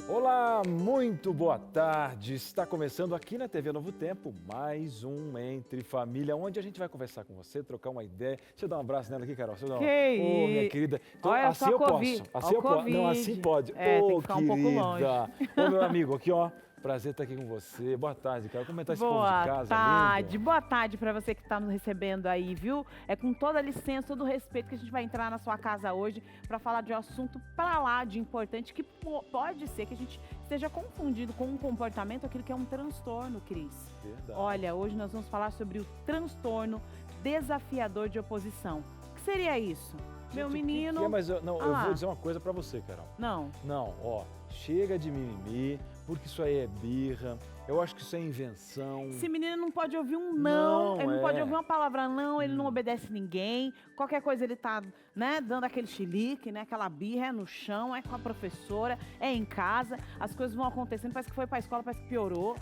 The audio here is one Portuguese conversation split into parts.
Olá, muito boa tarde. Está começando aqui na TV Novo Tempo mais um Entre Família, onde a gente vai conversar com você, trocar uma ideia. Deixa eu dar um abraço nela aqui, Carol. Deixa eu dar Ô, minha querida. Então, olha assim só eu COVID. posso. Assim eu posso. Não, assim pode. É, Ô, tem que ficar um pouco longe. querida. Ô, meu amigo, aqui, ó. Prazer estar aqui com você. Boa tarde, Carol. Como é que tá esse povo de casa? Boa tarde para você que está nos recebendo aí, viu? É com toda a licença, todo o respeito que a gente vai entrar na sua casa hoje para falar de um assunto para lá de importante que pode ser que a gente esteja confundido com um comportamento, aquilo que é um transtorno, Cris. Verdade. Olha, hoje nós vamos falar sobre o transtorno desafiador de oposição. O que seria isso? Gente, Meu o que menino... que é? Mas eu vou dizer uma coisa pra você, Carol. Não. Não, ó, chega de mimimi, porque isso aí é birra, eu acho que isso é invenção. Esse menino não pode ouvir um não, ele não pode ouvir uma palavra não, ele não obedece ninguém, qualquer coisa ele tá, né, dando aquele chilique, né, aquela birra, é no chão, é com a professora, é em casa, as coisas vão acontecendo, parece que foi pra escola, parece que piorou.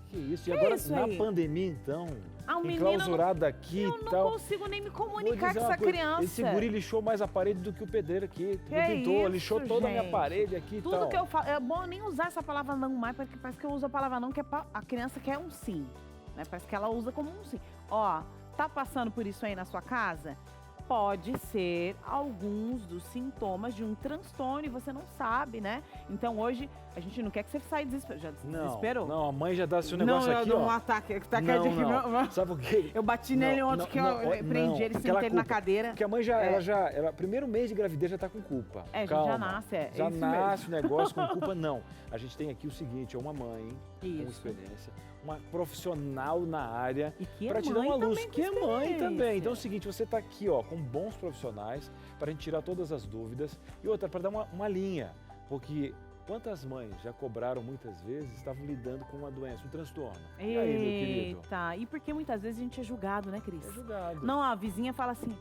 Que é isso? E agora, isso na aí? pandemia, então, O menino enclausurado aqui eu e não tal. consigo nem me Vou comunicar dizer com uma essa coisa, criança. Esse guri lixou mais a parede do que o pedreiro aqui. Que O pintor isso, lixou toda a minha gente? parede aqui e Tudo tal. que eu falo, é bom nem usar essa palavra não mais, porque parece que eu uso a palavra não, que é a criança quer um sim, né? Parece que ela usa como um sim. Ó, tá passando por isso aí na sua casa? Pode ser alguns dos sintomas de um transtorno e você não sabe, né? Então hoje a gente não quer que você saia desesperado. Já desesperou? Não, a mãe já dá seu negócio aqui, ó. Um ataque. Tá Não. Sabe por quê? Eu bati nele ontem que eu prendi ele, sentei ele na cadeira. Porque a mãe ela primeiro mês de gravidez já tá com culpa. É, a gente Calma. já nasce, Já isso nasce mesmo. o negócio com culpa, não. A gente tem aqui o seguinte, é uma mãe com Isso. experiência, uma profissional na área, E que é para te dar mãe uma luz, também com que é mãe experiência. também. Então é o seguinte, você tá aqui, ó, com bons profissionais para a gente tirar todas as dúvidas e outra, para dar uma linha, porque quantas mães já cobraram muitas vezes, estavam lidando com uma doença, um transtorno. E aí, meu querido? Eita, e porque muitas vezes a gente é julgado, né, Cris? É julgado. Não, a vizinha fala assim,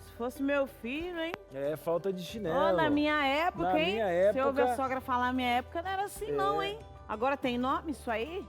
se fosse meu filho, hein? É falta de chinelo. Ô, na minha época, Na hein? minha Se época- eu ouvir a sogra falar na minha época, não era assim não, hein? Agora tem nome isso aí?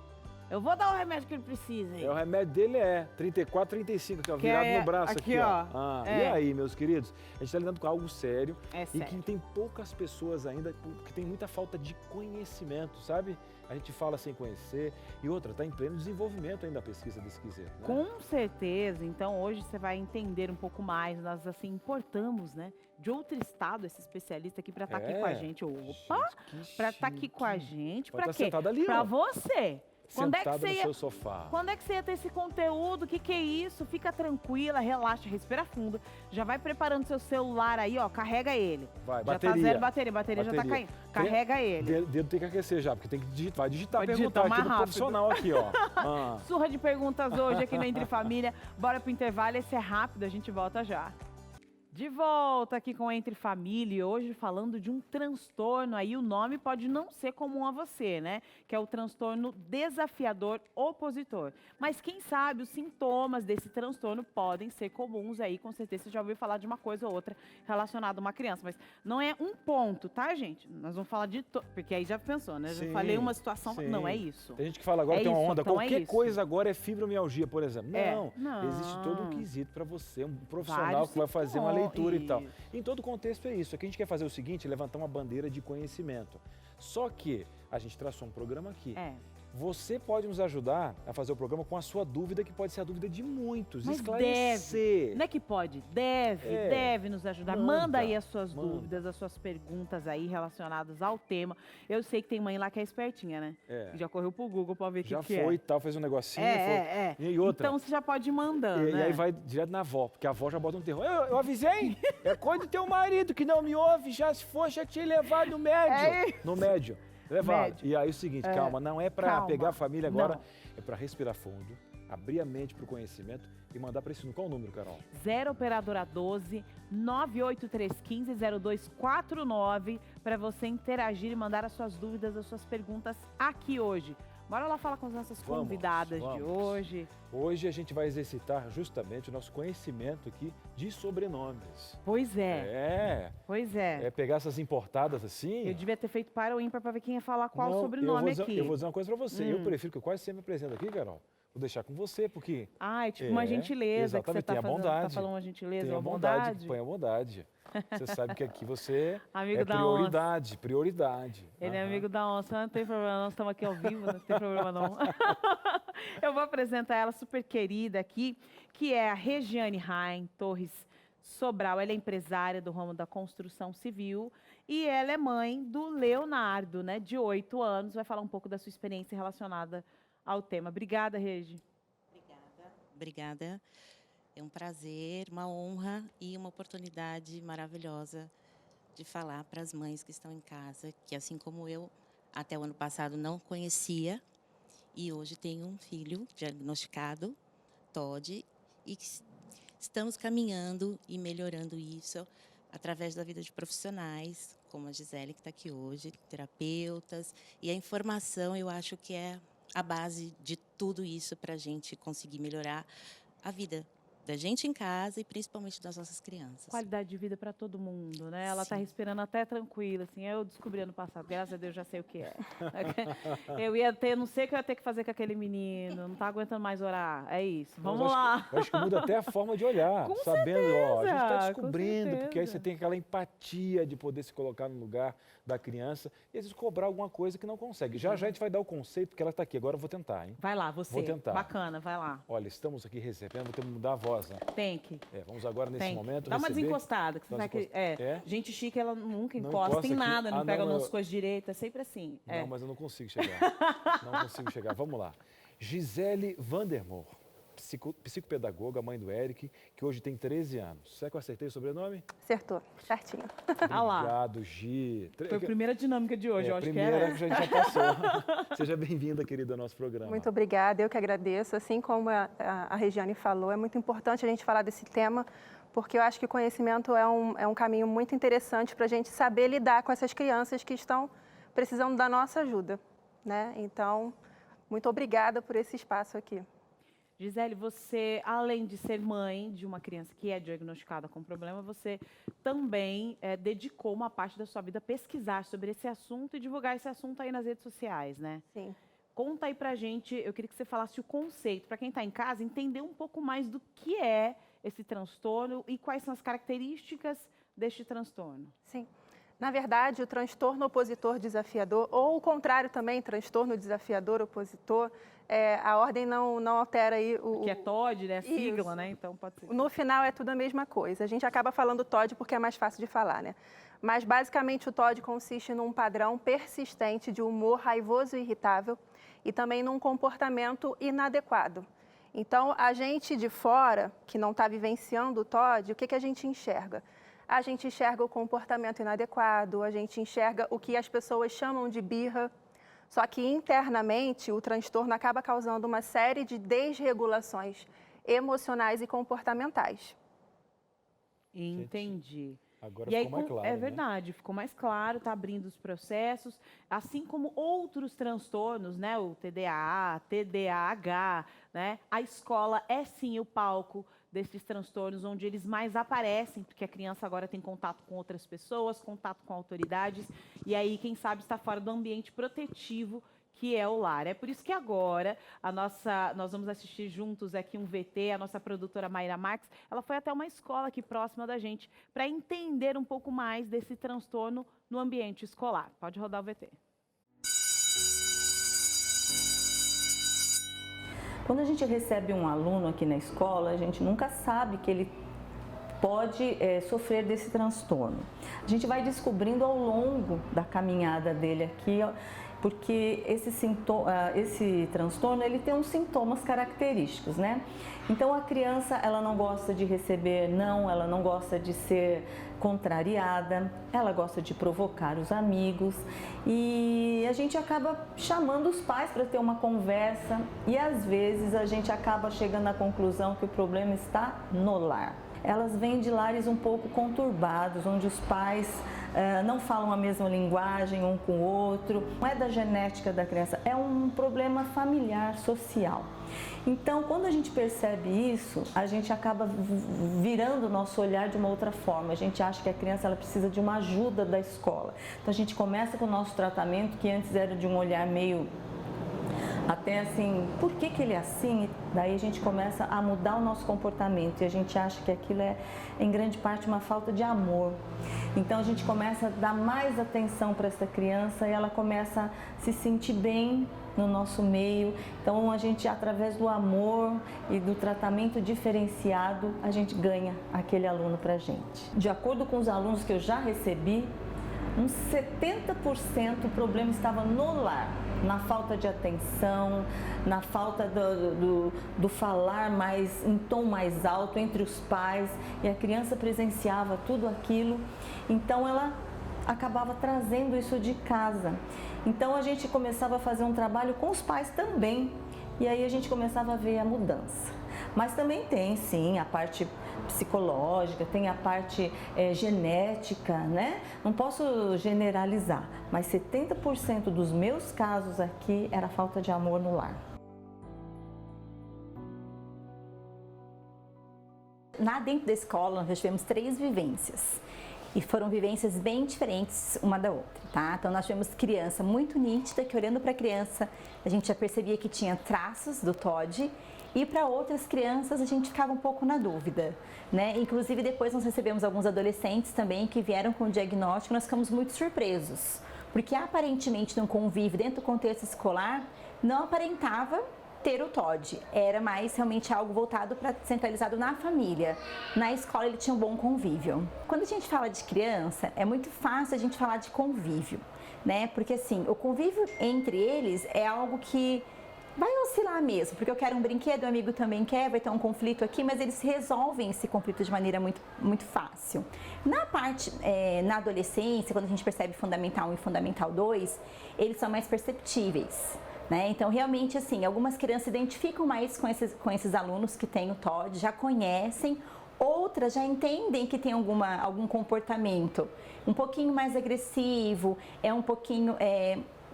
Eu vou dar o remédio que ele precisa, hein? O remédio dele é 34, 35, aqui, ó, Que virado é no braço aqui, aqui, ó. E É. aí, meus queridos? A gente está lidando com algo sério É e sério. que tem poucas pessoas ainda que tem muita falta de conhecimento, sabe? A gente fala sem conhecer e outra, está em pleno desenvolvimento ainda a pesquisa desse quesito, né? Com certeza. Então, hoje você vai entender um pouco mais. Nós, assim, importamos, né? De outro estado, esse especialista aqui para estar aqui com a gente. Opa! Gente, que Para estar aqui com a chique. gente. Pode Para tá quê? sentada ali, Para ó. você. Quando é que Sentada você no ia... seu sofá. Quando é que você ia ter esse conteúdo? O que é isso? Fica tranquila, relaxa, respira fundo. Já vai preparando seu celular aí, ó. Carrega ele. Vai, já bateria. tá zero bateria já tá caindo. Carrega ele. Dedo tem que aquecer já, porque tem que digitar, vai digitar, Vai perguntar digitar aqui mais do rápido. profissional aqui, ó. Ah. Surra de perguntas hoje aqui no Entre Família. Bora pro intervalo, esse é rápido, a gente volta já. De volta aqui com Entre Família, e hoje falando de um transtorno aí, o nome pode não ser comum a você, né? Que é o transtorno desafiador opositor. Mas quem sabe os sintomas desse transtorno podem ser comuns aí, com certeza você já ouviu falar de uma coisa ou outra relacionada a uma criança, mas não é um ponto, tá, gente? Nós vamos falar de... Porque aí já pensou, né? Sim, Já falei uma situação, sim. não é isso. Tem gente que fala agora É tem uma isso, onda, então é qualquer isso. coisa agora é fibromialgia, por exemplo. Não, Não. existe todo um quesito para você, um profissional Vários que vai fazer uma leitura e tal. Isso. Em todo contexto é isso. Aqui a gente quer fazer o seguinte, levantar uma bandeira de conhecimento. Só que a gente traçou um programa aqui. Você pode nos ajudar a fazer o programa com a sua dúvida, que pode ser a dúvida de muitos. Mas Esclarecer. não é que pode, deve nos ajudar. Manda, Manda aí as suas manda. dúvidas, as suas perguntas aí relacionadas ao tema. Eu sei que tem mãe lá que é espertinha, né? Que já correu pro Google pra ver o que Já que foi e é. tal, fez um negocinho. É. E outra. Então você já pode ir mandando, E né? aí vai direto na avó, porque a avó já bota um terror. Eu avisei, é coisa do teu marido que não me ouve, já se for, já tinha levado no médio. No médio. Levado. Médio. E aí o seguinte, calma, não é pra Calma. pegar a família agora, Não. é pra respirar fundo, abrir a mente pro conhecimento e mandar pra esse número. Qual o número, Carol? 0 operadora 12 983150249 para você interagir e mandar as suas dúvidas, as suas perguntas aqui hoje. Bora lá falar com as nossas convidadas de hoje. Hoje a gente vai exercitar justamente o nosso conhecimento aqui de sobrenomes. Pois é. Pois é. É pegar essas importadas assim. Eu devia ter feito para o ímpar para ver quem ia falar qual Não, sobrenome aqui. Eu vou dizer uma coisa pra você. Eu prefiro que eu quase sempre apresento aqui, Carol, Vou deixar com você, porque... Ah, é tipo uma gentileza que você exatamente, tem a bondade. Tá falando uma gentileza, Tem a uma bondade, põe a bondade. Você sabe que aqui você Amigo é da prioridade, prioridade. Ele é amigo da onça, não tem problema, nós estamos aqui ao vivo, não tem problema não. Eu vou apresentar ela super querida aqui, que é a Regiane Rain Torres Sobral. Ela é empresária do ramo da construção civil e ela é mãe do Leonardo, né, de 8 anos. Vai falar um pouco da sua experiência relacionada ao tema. Obrigada, Regi. Obrigada. É um prazer, uma honra e uma oportunidade maravilhosa de falar para as mães que estão em casa, que assim como eu, até o ano passado não conhecia, e hoje tenho um filho diagnosticado, TOD, e estamos caminhando e melhorando isso através da vida de profissionais, como a Gisele, que está aqui hoje, terapeutas, e a informação eu acho que é a base de tudo isso para a gente conseguir melhorar a vida da gente em casa e principalmente das nossas crianças. Qualidade de vida para todo mundo, né? Ela está respirando até tranquila, assim. Eu descobri ano passado, graças a Deus já sei o que é. Não sei o que eu ia ter que fazer com aquele menino, não tá aguentando mais orar. É isso. Vamos lá. Eu acho que muda até a forma de olhar, Com sabendo, certeza, ó, a gente está descobrindo, com porque aí você certeza. tem aquela empatia de poder se colocar no lugar da criança e às vezes cobrar alguma coisa que não consegue. Já já a gente vai dar o conceito, porque ela está aqui. Agora eu vou tentar, hein? Vai lá, você. Vou tentar. Bacana, vai lá. Olha, estamos aqui recebendo, vou ter que mudar a voz, né? Tem que. Vamos agora nesse momento Dá uma receber... desencostada. Que você sabe que, gente chique, ela nunca encosta em aqui. nada, não pega não, nas coisas direitas, é sempre assim. Não, mas eu não consigo chegar. Não consigo chegar. Vamos lá. Gisele Vandermoor, psicopedagoga, mãe do Eric, que hoje tem 13 anos. Será que eu acertei o sobrenome? Acertou, certinho. Obrigado, Gi. Foi a primeira dinâmica de hoje, eu acho que primeira era. que a gente já passou. Seja bem-vinda, querida, ao nosso programa. Muito obrigada, eu que agradeço. Assim como a Regiane falou, é muito importante a gente falar desse tema, porque eu acho que o conhecimento é um caminho muito interessante para a gente saber lidar com essas crianças que estão precisando da nossa ajuda, né? Então, muito obrigada por esse espaço aqui. Gisele, você, além de ser mãe de uma criança que é diagnosticada com problema, você também dedicou uma parte da sua vida a pesquisar sobre esse assunto e divulgar esse assunto aí nas redes sociais, né? Sim. Conta aí pra gente, eu queria que você falasse o conceito, para quem está em casa, entender um pouco mais do que é esse transtorno e quais são as características deste transtorno. Sim. Na verdade, o transtorno opositor desafiador, ou o contrário também, transtorno desafiador opositor, a ordem não altera aí o... Que é TOD, né? A sigla, Isso. né? Então pode ser. No final é tudo a mesma coisa. A gente acaba falando TOD porque é mais fácil de falar, né? Mas basicamente o TOD consiste num padrão persistente de humor raivoso e irritável e também num comportamento inadequado. Então, a gente de fora, que não está vivenciando o TOD, o que a gente enxerga? A gente enxerga o comportamento inadequado, a gente enxerga o que as pessoas chamam de birra. Só que internamente o transtorno acaba causando uma série de desregulações emocionais e comportamentais. Entendi. Agora E aí, ficou mais claro, é verdade, ficou mais claro, está abrindo os processos, assim como outros transtornos, né? O TDAH, TDAH, né? A escola é sim o palco desses transtornos, onde eles mais aparecem, porque a criança agora tem contato com outras pessoas, contato com autoridades, e aí, quem sabe, está fora do ambiente protetivo que é o lar. É por isso que agora nós vamos assistir juntos aqui um VT, a nossa produtora Mayra Marques, ela foi até uma escola aqui próxima da gente para entender um pouco mais desse transtorno no ambiente escolar. Pode rodar o VT. Quando a gente recebe um aluno aqui na escola, a gente nunca sabe que ele pode sofrer desse transtorno. A gente vai descobrindo ao longo da caminhada dele aqui, porque esse transtorno ele tem uns sintomas característicos, né? Então a criança ela não gosta de receber não, ela não gosta de ser contrariada, ela gosta de provocar os amigos e a gente acaba chamando os pais para ter uma conversa e às vezes a gente acaba chegando à conclusão que o problema está no lar. Elas vêm de lares um pouco conturbados, onde os pais não falam a mesma linguagem um com o outro. Não é da genética da criança, é um problema familiar, social. Então, quando a gente percebe isso, a gente acaba virando o nosso olhar de uma outra forma. A gente acha que a criança ela precisa de uma ajuda da escola. Então, a gente começa com o nosso tratamento, que antes era de um olhar meio até assim, por que ele é assim? Daí a gente começa a mudar o nosso comportamento e a gente acha que aquilo é, em grande parte, uma falta de amor. Então a gente começa a dar mais atenção para essa criança e ela começa a se sentir bem no nosso meio. Então a gente, através do amor e do tratamento diferenciado, a gente ganha aquele aluno para a gente. De acordo com os alunos que eu já recebi, uns 70% o problema estava no lar, na falta de atenção, na falta do falar em tom mais alto entre os pais, e a criança presenciava tudo aquilo, então ela acabava trazendo isso de casa. Então a gente começava a fazer um trabalho com os pais também, e aí a gente começava a ver a mudança. Mas também tem, sim, a parte psicológica, tem a parte genética, né? Não posso generalizar, mas 70% dos meus casos aqui era falta de amor no lar. Lá dentro da escola, nós tivemos 3 vivências. E foram vivências bem diferentes uma da outra, tá? Então nós tivemos criança muito nítida, que olhando para a criança, a gente já percebia que tinha traços do TOD, e para outras crianças a gente ficava um pouco na dúvida, né? Inclusive depois nós recebemos alguns adolescentes também que vieram com o diagnóstico e nós ficamos muito surpresos, porque aparentemente no convívio dentro do contexto escolar não aparentava ter o TOD, era mais realmente algo voltado para centralizado na família. Na escola ele tinha um bom convívio. Quando a gente fala de criança, é muito fácil a gente falar de convívio, né? Porque assim, o convívio entre eles é algo que vai oscilar mesmo, porque eu quero um brinquedo, o amigo também quer, vai ter um conflito aqui, mas eles resolvem esse conflito de maneira muito fácil. Na parte, na adolescência, quando a gente percebe Fundamental 1 e Fundamental 2, eles são mais perceptíveis. Né? Então, realmente, assim, algumas crianças se identificam mais com esses alunos que têm o TOD, já conhecem, outras já entendem que tem algum comportamento um pouquinho mais agressivo, um pouquinho,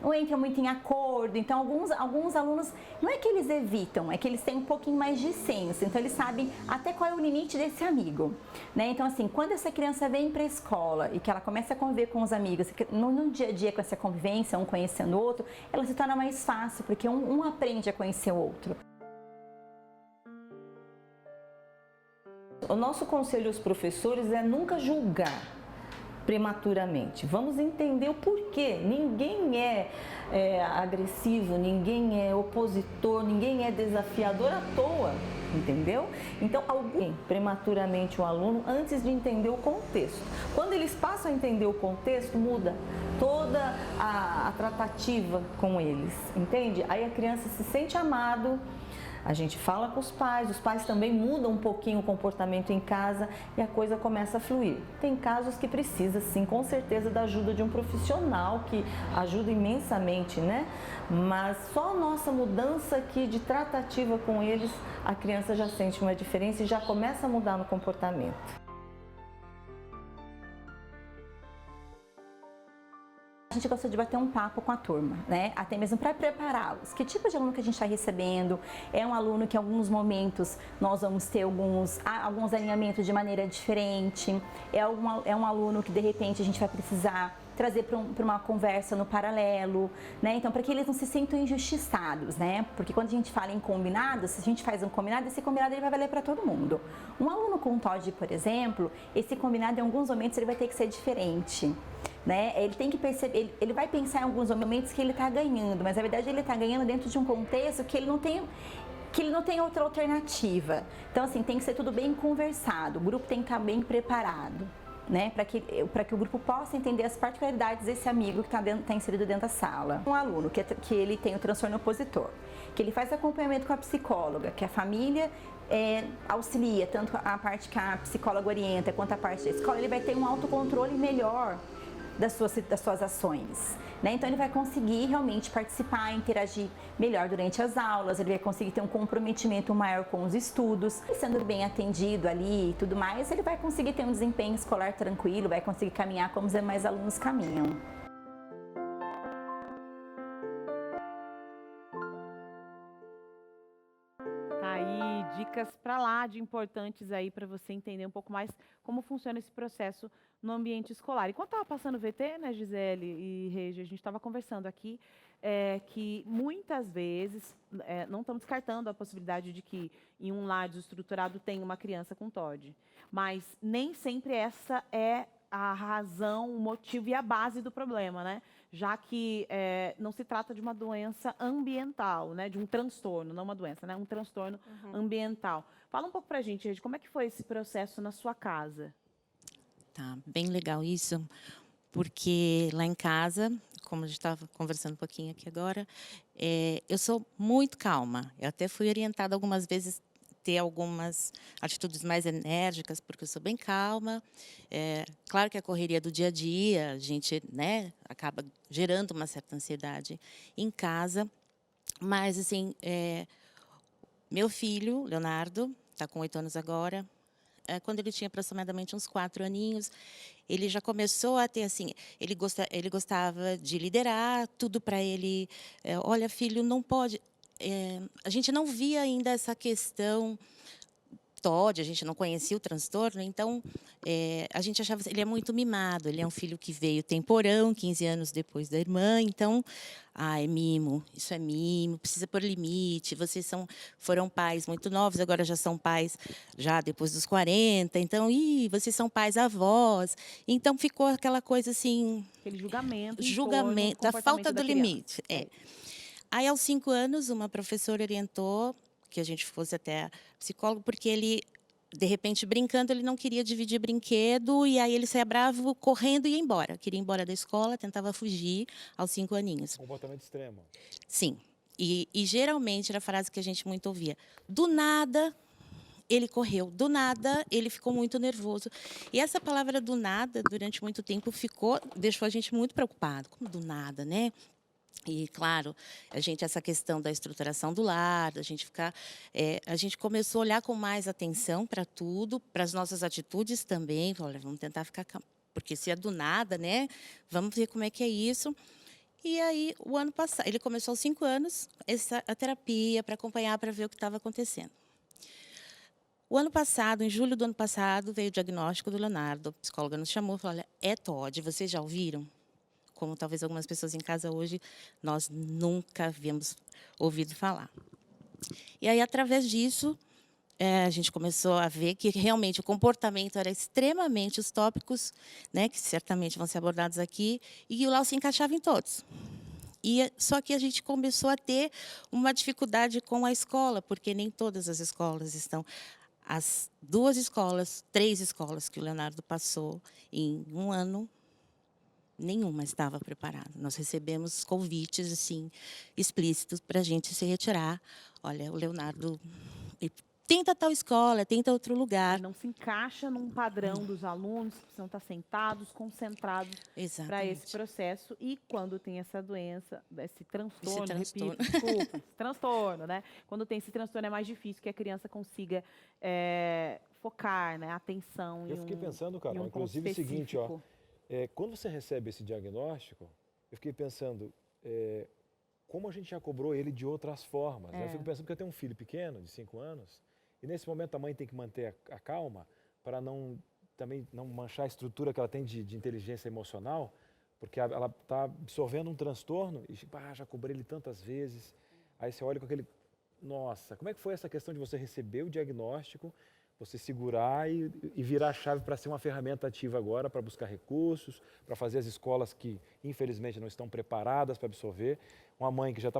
não entra muito em acordo. Então, alguns alunos, não é que eles evitam, é que eles têm um pouquinho mais de senso, então eles sabem até qual é o limite desse amigo, né? Então, assim, quando essa criança vem para a escola e que ela começa a conviver com os amigos, no dia a dia com essa convivência, um conhecendo o outro, ela se torna mais fácil, porque um aprende a conhecer o outro. O nosso conselho aos professores é nunca julgar prematuramente. Vamos entender o porquê. Ninguém é agressivo, ninguém é opositor, ninguém é desafiador à toa, entendeu? Então, alguém prematuramente o aluno antes de entender o contexto. Quando eles passam a entender o contexto, muda toda a tratativa com eles, entende? Aí a criança se sente amado. A gente fala com os pais também mudam um pouquinho o comportamento em casa e a coisa começa a fluir. Tem casos que precisa, sim, com certeza, da ajuda de um profissional que ajuda imensamente, né? Mas só a nossa mudança aqui de tratativa com eles, a criança já sente uma diferença e já começa a mudar no comportamento. A gente gosta de bater um papo com a turma, né? Até mesmo para prepará-los. Que tipo de aluno que a gente está recebendo? É um aluno que em alguns momentos nós vamos ter alguns alinhamentos de maneira diferente? É um aluno que de repente a gente vai precisar trazer para uma conversa no paralelo, né? Então, para que eles não se sintam injustiçados, né? Porque quando a gente fala em combinado, se a gente faz um combinado, esse combinado ele vai valer para todo mundo. Um aluno com TOD, por exemplo, esse combinado em alguns momentos ele vai ter que ser diferente. Né? Ele tem que perceber, ele vai pensar em alguns momentos que ele está ganhando, mas na verdade ele está ganhando dentro de um contexto que ele não tem outra alternativa. Então, assim, tem que ser tudo bem conversado, o grupo tem que estar bem preparado, né? Para que o grupo possa entender as particularidades desse amigo que está inserido dentro da sala. Um aluno que ele tem o transtorno opositor, que ele faz acompanhamento com a psicóloga, que a família auxilia, tanto a parte que a psicóloga orienta quanto a parte da escola, ele vai ter um autocontrole melhor das suas ações, né? Então ele vai conseguir realmente participar, interagir melhor durante as aulas, ele vai conseguir ter um comprometimento maior com os estudos, e sendo bem atendido ali e tudo mais, ele vai conseguir ter um desempenho escolar tranquilo, vai conseguir caminhar como os demais alunos caminham. Tá aí, dica dicas para lá de importantes aí para você entender um pouco mais como funciona esse processo no ambiente escolar. Enquanto estava passando o VT, né, Gisele e Regi, a gente estava conversando aqui que muitas vezes, não estamos descartando a possibilidade de que em um lar desestruturado tenha uma criança com TOD, mas nem sempre essa é a razão, o motivo e a base do problema, né? Já que não se trata de uma doença ambiental, né? De um transtorno, não uma doença, né? Um transtorno ambiental. Fala um pouco pra gente, Regi, como é que foi esse processo na sua casa? Tá, bem legal isso, porque lá em casa, como a gente estava conversando um pouquinho aqui agora, eu sou muito calma. Eu até fui orientada algumas vezes ter algumas atitudes mais enérgicas, porque eu sou bem calma. Claro que a correria do dia a dia, a gente, né, acaba gerando uma certa ansiedade em casa, mas assim, meu filho, Leonardo, está com 8 anos agora. Quando ele tinha aproximadamente uns 4 aninhos, ele já começou a ter assim, ele gostava de liderar, tudo para ele. Olha, filho, não pode. A gente não via ainda essa questão TOD, a gente não conhecia o transtorno, então a gente achava ele é muito mimado, ele é um filho que veio temporão, 15 anos depois da irmã, então, é mimo, isso é mimo, precisa pôr limite, foram pais muito novos, agora já são pais já depois dos 40, então, vocês são pais avós, então ficou aquela coisa assim... Aquele julgamento, julgamento, a falta do limite. É. Aí, aos 5 anos, uma professora orientou que a gente fosse até psicólogo, porque ele, de repente, brincando, ele não queria dividir brinquedo, e aí ele saía bravo, correndo e ia embora. Queria ir embora da escola, tentava fugir aos 5 aninhos. Comportamento extremo. Sim. E geralmente era a frase que a gente muito ouvia. Do nada, ele correu. Do nada, ele ficou muito nervoso. E essa palavra do nada, durante muito tempo, deixou a gente muito preocupado. Como do nada, né? E, claro, essa questão da estruturação do lar, a gente começou a olhar com mais atenção para tudo, para as nossas atitudes também. Olha, vamos tentar ficar calmo, porque se é do nada, né? Vamos ver como é que é isso. E aí, o ano passado, ele começou aos 5 anos, a terapia para acompanhar, para ver o que estava acontecendo. O ano passado, em julho do ano passado, veio o diagnóstico do Leonardo. A psicóloga nos chamou e falou, olha, é TOD, vocês já ouviram? Como talvez algumas pessoas em casa hoje, nós nunca havíamos ouvido falar. E aí, através disso, a gente começou a ver que realmente o comportamento era extremamente os tópicos, né, que certamente vão ser abordados aqui, e o Lau se encaixava em todos. Só que a gente começou a ter uma dificuldade com a escola, porque nem todas as escolas estão... As 3 escolas que o Leonardo passou em um ano, nenhuma estava preparada. Nós recebemos convites assim explícitos para a gente se retirar. Olha, o Leonardo tenta tal escola, tenta outro lugar. Não se encaixa num padrão dos alunos que precisam estar sentados, concentrados para esse processo. E quando tem essa doença, esse transtorno, repito, desculpa, esse transtorno, né? Quando tem esse transtorno é mais difícil que a criança consiga focar, né, a atenção Eu fiquei pensando, Carol, inclusive o seguinte, ó. Quando você recebe esse diagnóstico, eu fiquei pensando como a gente já cobrou ele de outras formas. Né? Eu fico pensando que eu tenho um filho pequeno, de 5 anos, e nesse momento a mãe tem que manter a calma para também não manchar a estrutura que ela tem de inteligência emocional, porque ela está absorvendo um transtorno e já cobrei ele tantas vezes. Aí você olha com aquele... Nossa, como é que foi essa questão de você receber o diagnóstico, você segurar e virar a chave para ser uma ferramenta ativa agora, para buscar recursos, para fazer as escolas que, infelizmente, não estão preparadas para absorver. Uma mãe que já está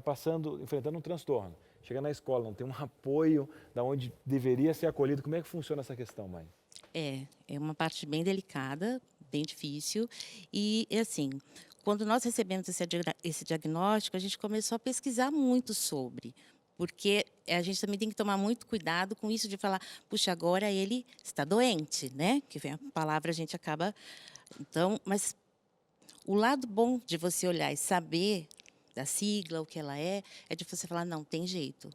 enfrentando um transtorno, chega na escola, não tem um apoio da onde deveria ser acolhido. Como é que funciona essa questão, mãe? É uma parte bem delicada, bem difícil. E, assim, quando nós recebemos esse diagnóstico, a gente começou a pesquisar muito sobre... Porque a gente também tem que tomar muito cuidado com isso de falar, puxa, agora ele está doente, né? Que vem a palavra, a gente acaba... Então, mas o lado bom de você olhar e saber da sigla, o que ela é de você falar, não, tem jeito.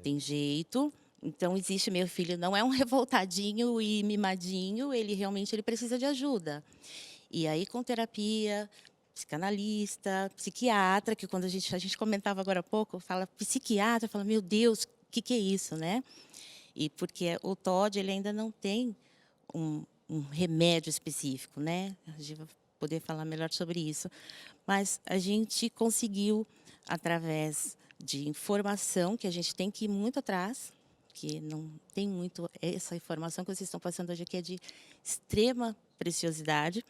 Tem jeito. Então, existe, meu filho não é um revoltadinho e mimadinho, ele precisa de ajuda. E aí, com terapia... psicanalista, psiquiatra, que quando a gente comentava agora há pouco, fala psiquiatra, fala, meu Deus, o que é isso, né? E porque o TOD ele ainda não tem um remédio específico, né? A gente vai poder falar melhor sobre isso. Mas a gente conseguiu, através de informação, que a gente tem que ir muito atrás, que não tem muito... Essa informação que vocês estão passando hoje aqui é de extrema preciosidade.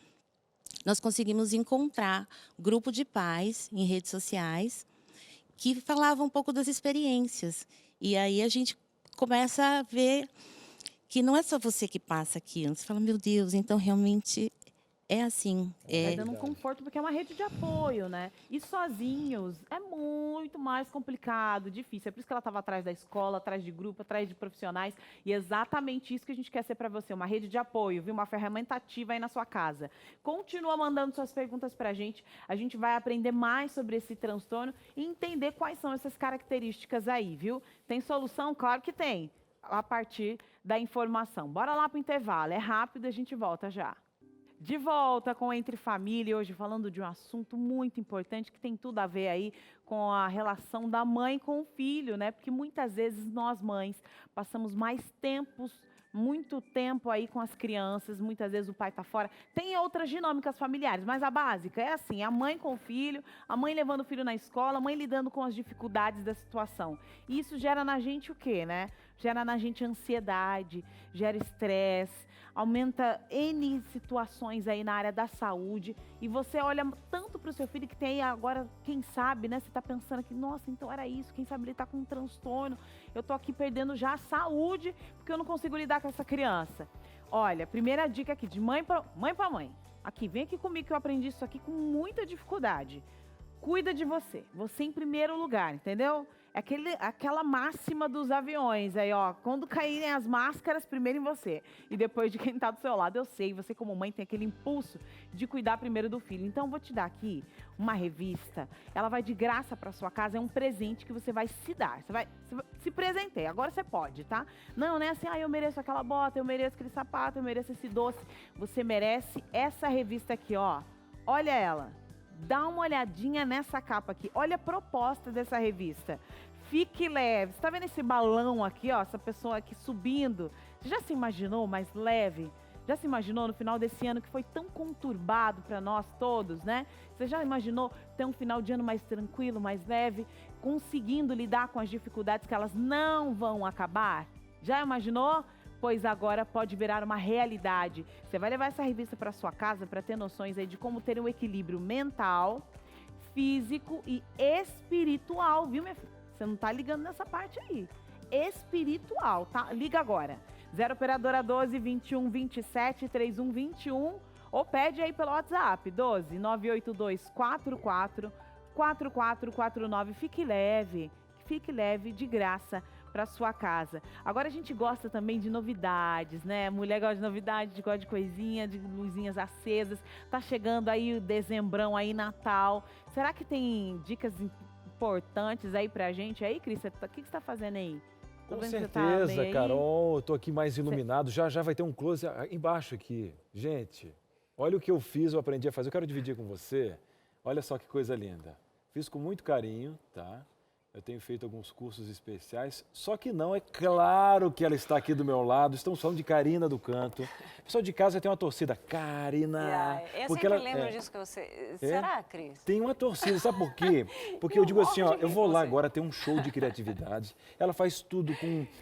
Nós conseguimos encontrar grupo de pais em redes sociais que falavam um pouco das experiências. E aí a gente começa a ver que não é só você que passa aquilo. Você fala, meu Deus, então realmente é assim. Vai dando um conforto, porque é uma rede de apoio, né? E sozinhos é muito mais complicado, difícil. É por isso que ela estava atrás da escola, atrás de grupo, atrás de profissionais. E é exatamente isso que a gente quer ser para você, uma rede de apoio, viu? Uma ferramenta ativa aí na sua casa. Continua mandando suas perguntas para a gente vai aprender mais sobre esse transtorno e entender quais são essas características aí, viu? Tem solução? Claro que tem, a partir da informação. Bora lá para o intervalo, é rápido, a gente volta já. De volta com Entre Família, hoje falando de um assunto muito importante que tem tudo a ver aí com a relação da mãe com o filho, né? Porque muitas vezes nós mães passamos muito tempo aí com as crianças, muitas vezes o pai está fora. Tem outras dinâmicas familiares, mas a básica é assim, a mãe com o filho, a mãe levando o filho na escola, a mãe lidando com as dificuldades da situação. E isso gera na gente o quê, né? Gera na gente ansiedade, gera estresse, aumenta N situações aí na área da saúde, e você olha tanto para o seu filho que tem aí agora, quem sabe, né? Você está pensando que, nossa, então era isso, quem sabe ele está com um transtorno, eu estou aqui perdendo já a saúde, porque eu não consigo lidar com essa criança. Olha, primeira dica aqui, de mãe para mãe. Aqui, vem aqui comigo que eu aprendi isso aqui com muita dificuldade. Cuida de você em primeiro lugar, entendeu? É aquela máxima dos aviões aí, ó. Quando caírem as máscaras, primeiro em você e depois de quem está do seu lado. Eu sei, você como mãe tem aquele impulso de cuidar primeiro do filho. Então, eu vou te dar aqui uma revista. Ela vai de graça para sua casa. É um presente que você vai se dar. Você vai se presentear. Agora você pode, tá? Não é assim, eu mereço aquela bota, eu mereço aquele sapato, eu mereço esse doce. Você merece essa revista aqui, ó. Olha ela. Dá uma olhadinha nessa capa aqui. Olha a proposta dessa revista. Fique leve. Você tá vendo esse balão aqui, ó? Essa pessoa aqui subindo. Você já se imaginou mais leve? Já se imaginou no final desse ano que foi tão conturbado para nós todos, né? Você já imaginou ter um final de ano mais tranquilo, mais leve, conseguindo lidar com as dificuldades que elas não vão acabar? Já imaginou? Pois agora pode virar uma realidade. Você vai levar essa revista para sua casa para ter noções aí de como ter um equilíbrio mental, físico e espiritual, viu, minha filha? Você não tá ligando nessa parte aí. Espiritual, tá? Liga agora. 0 operadora 12 21 27 31 21 ou pede aí pelo WhatsApp 12 982 44 4449. Fique leve de graça para sua casa. Agora a gente gosta também de novidades, né? Mulher gosta de novidades, gosta de coisinha, de luzinhas acesas. Tá chegando aí o dezembrão aí, Natal. Será que tem dicas importantes aí pra gente aí, Cris? O que você tá fazendo aí? Com certeza, Carol. Eu tô aqui mais iluminado. Já vai ter um close embaixo aqui. Gente, olha o que eu fiz, eu aprendi a fazer. Eu quero dividir com você. Olha só que coisa linda. Fiz com muito carinho, tá? Eu tenho feito alguns cursos especiais, só que não, é claro que ela está aqui do meu lado. Estamos falando de Karina do Canto. O pessoal de casa tem uma torcida, Karina. Eu sempre lembro disso que você... Será, Cris? Tem uma torcida, sabe por quê? Porque eu digo assim, ó, eu vou lá agora ter um show de criatividade. Ela faz tudo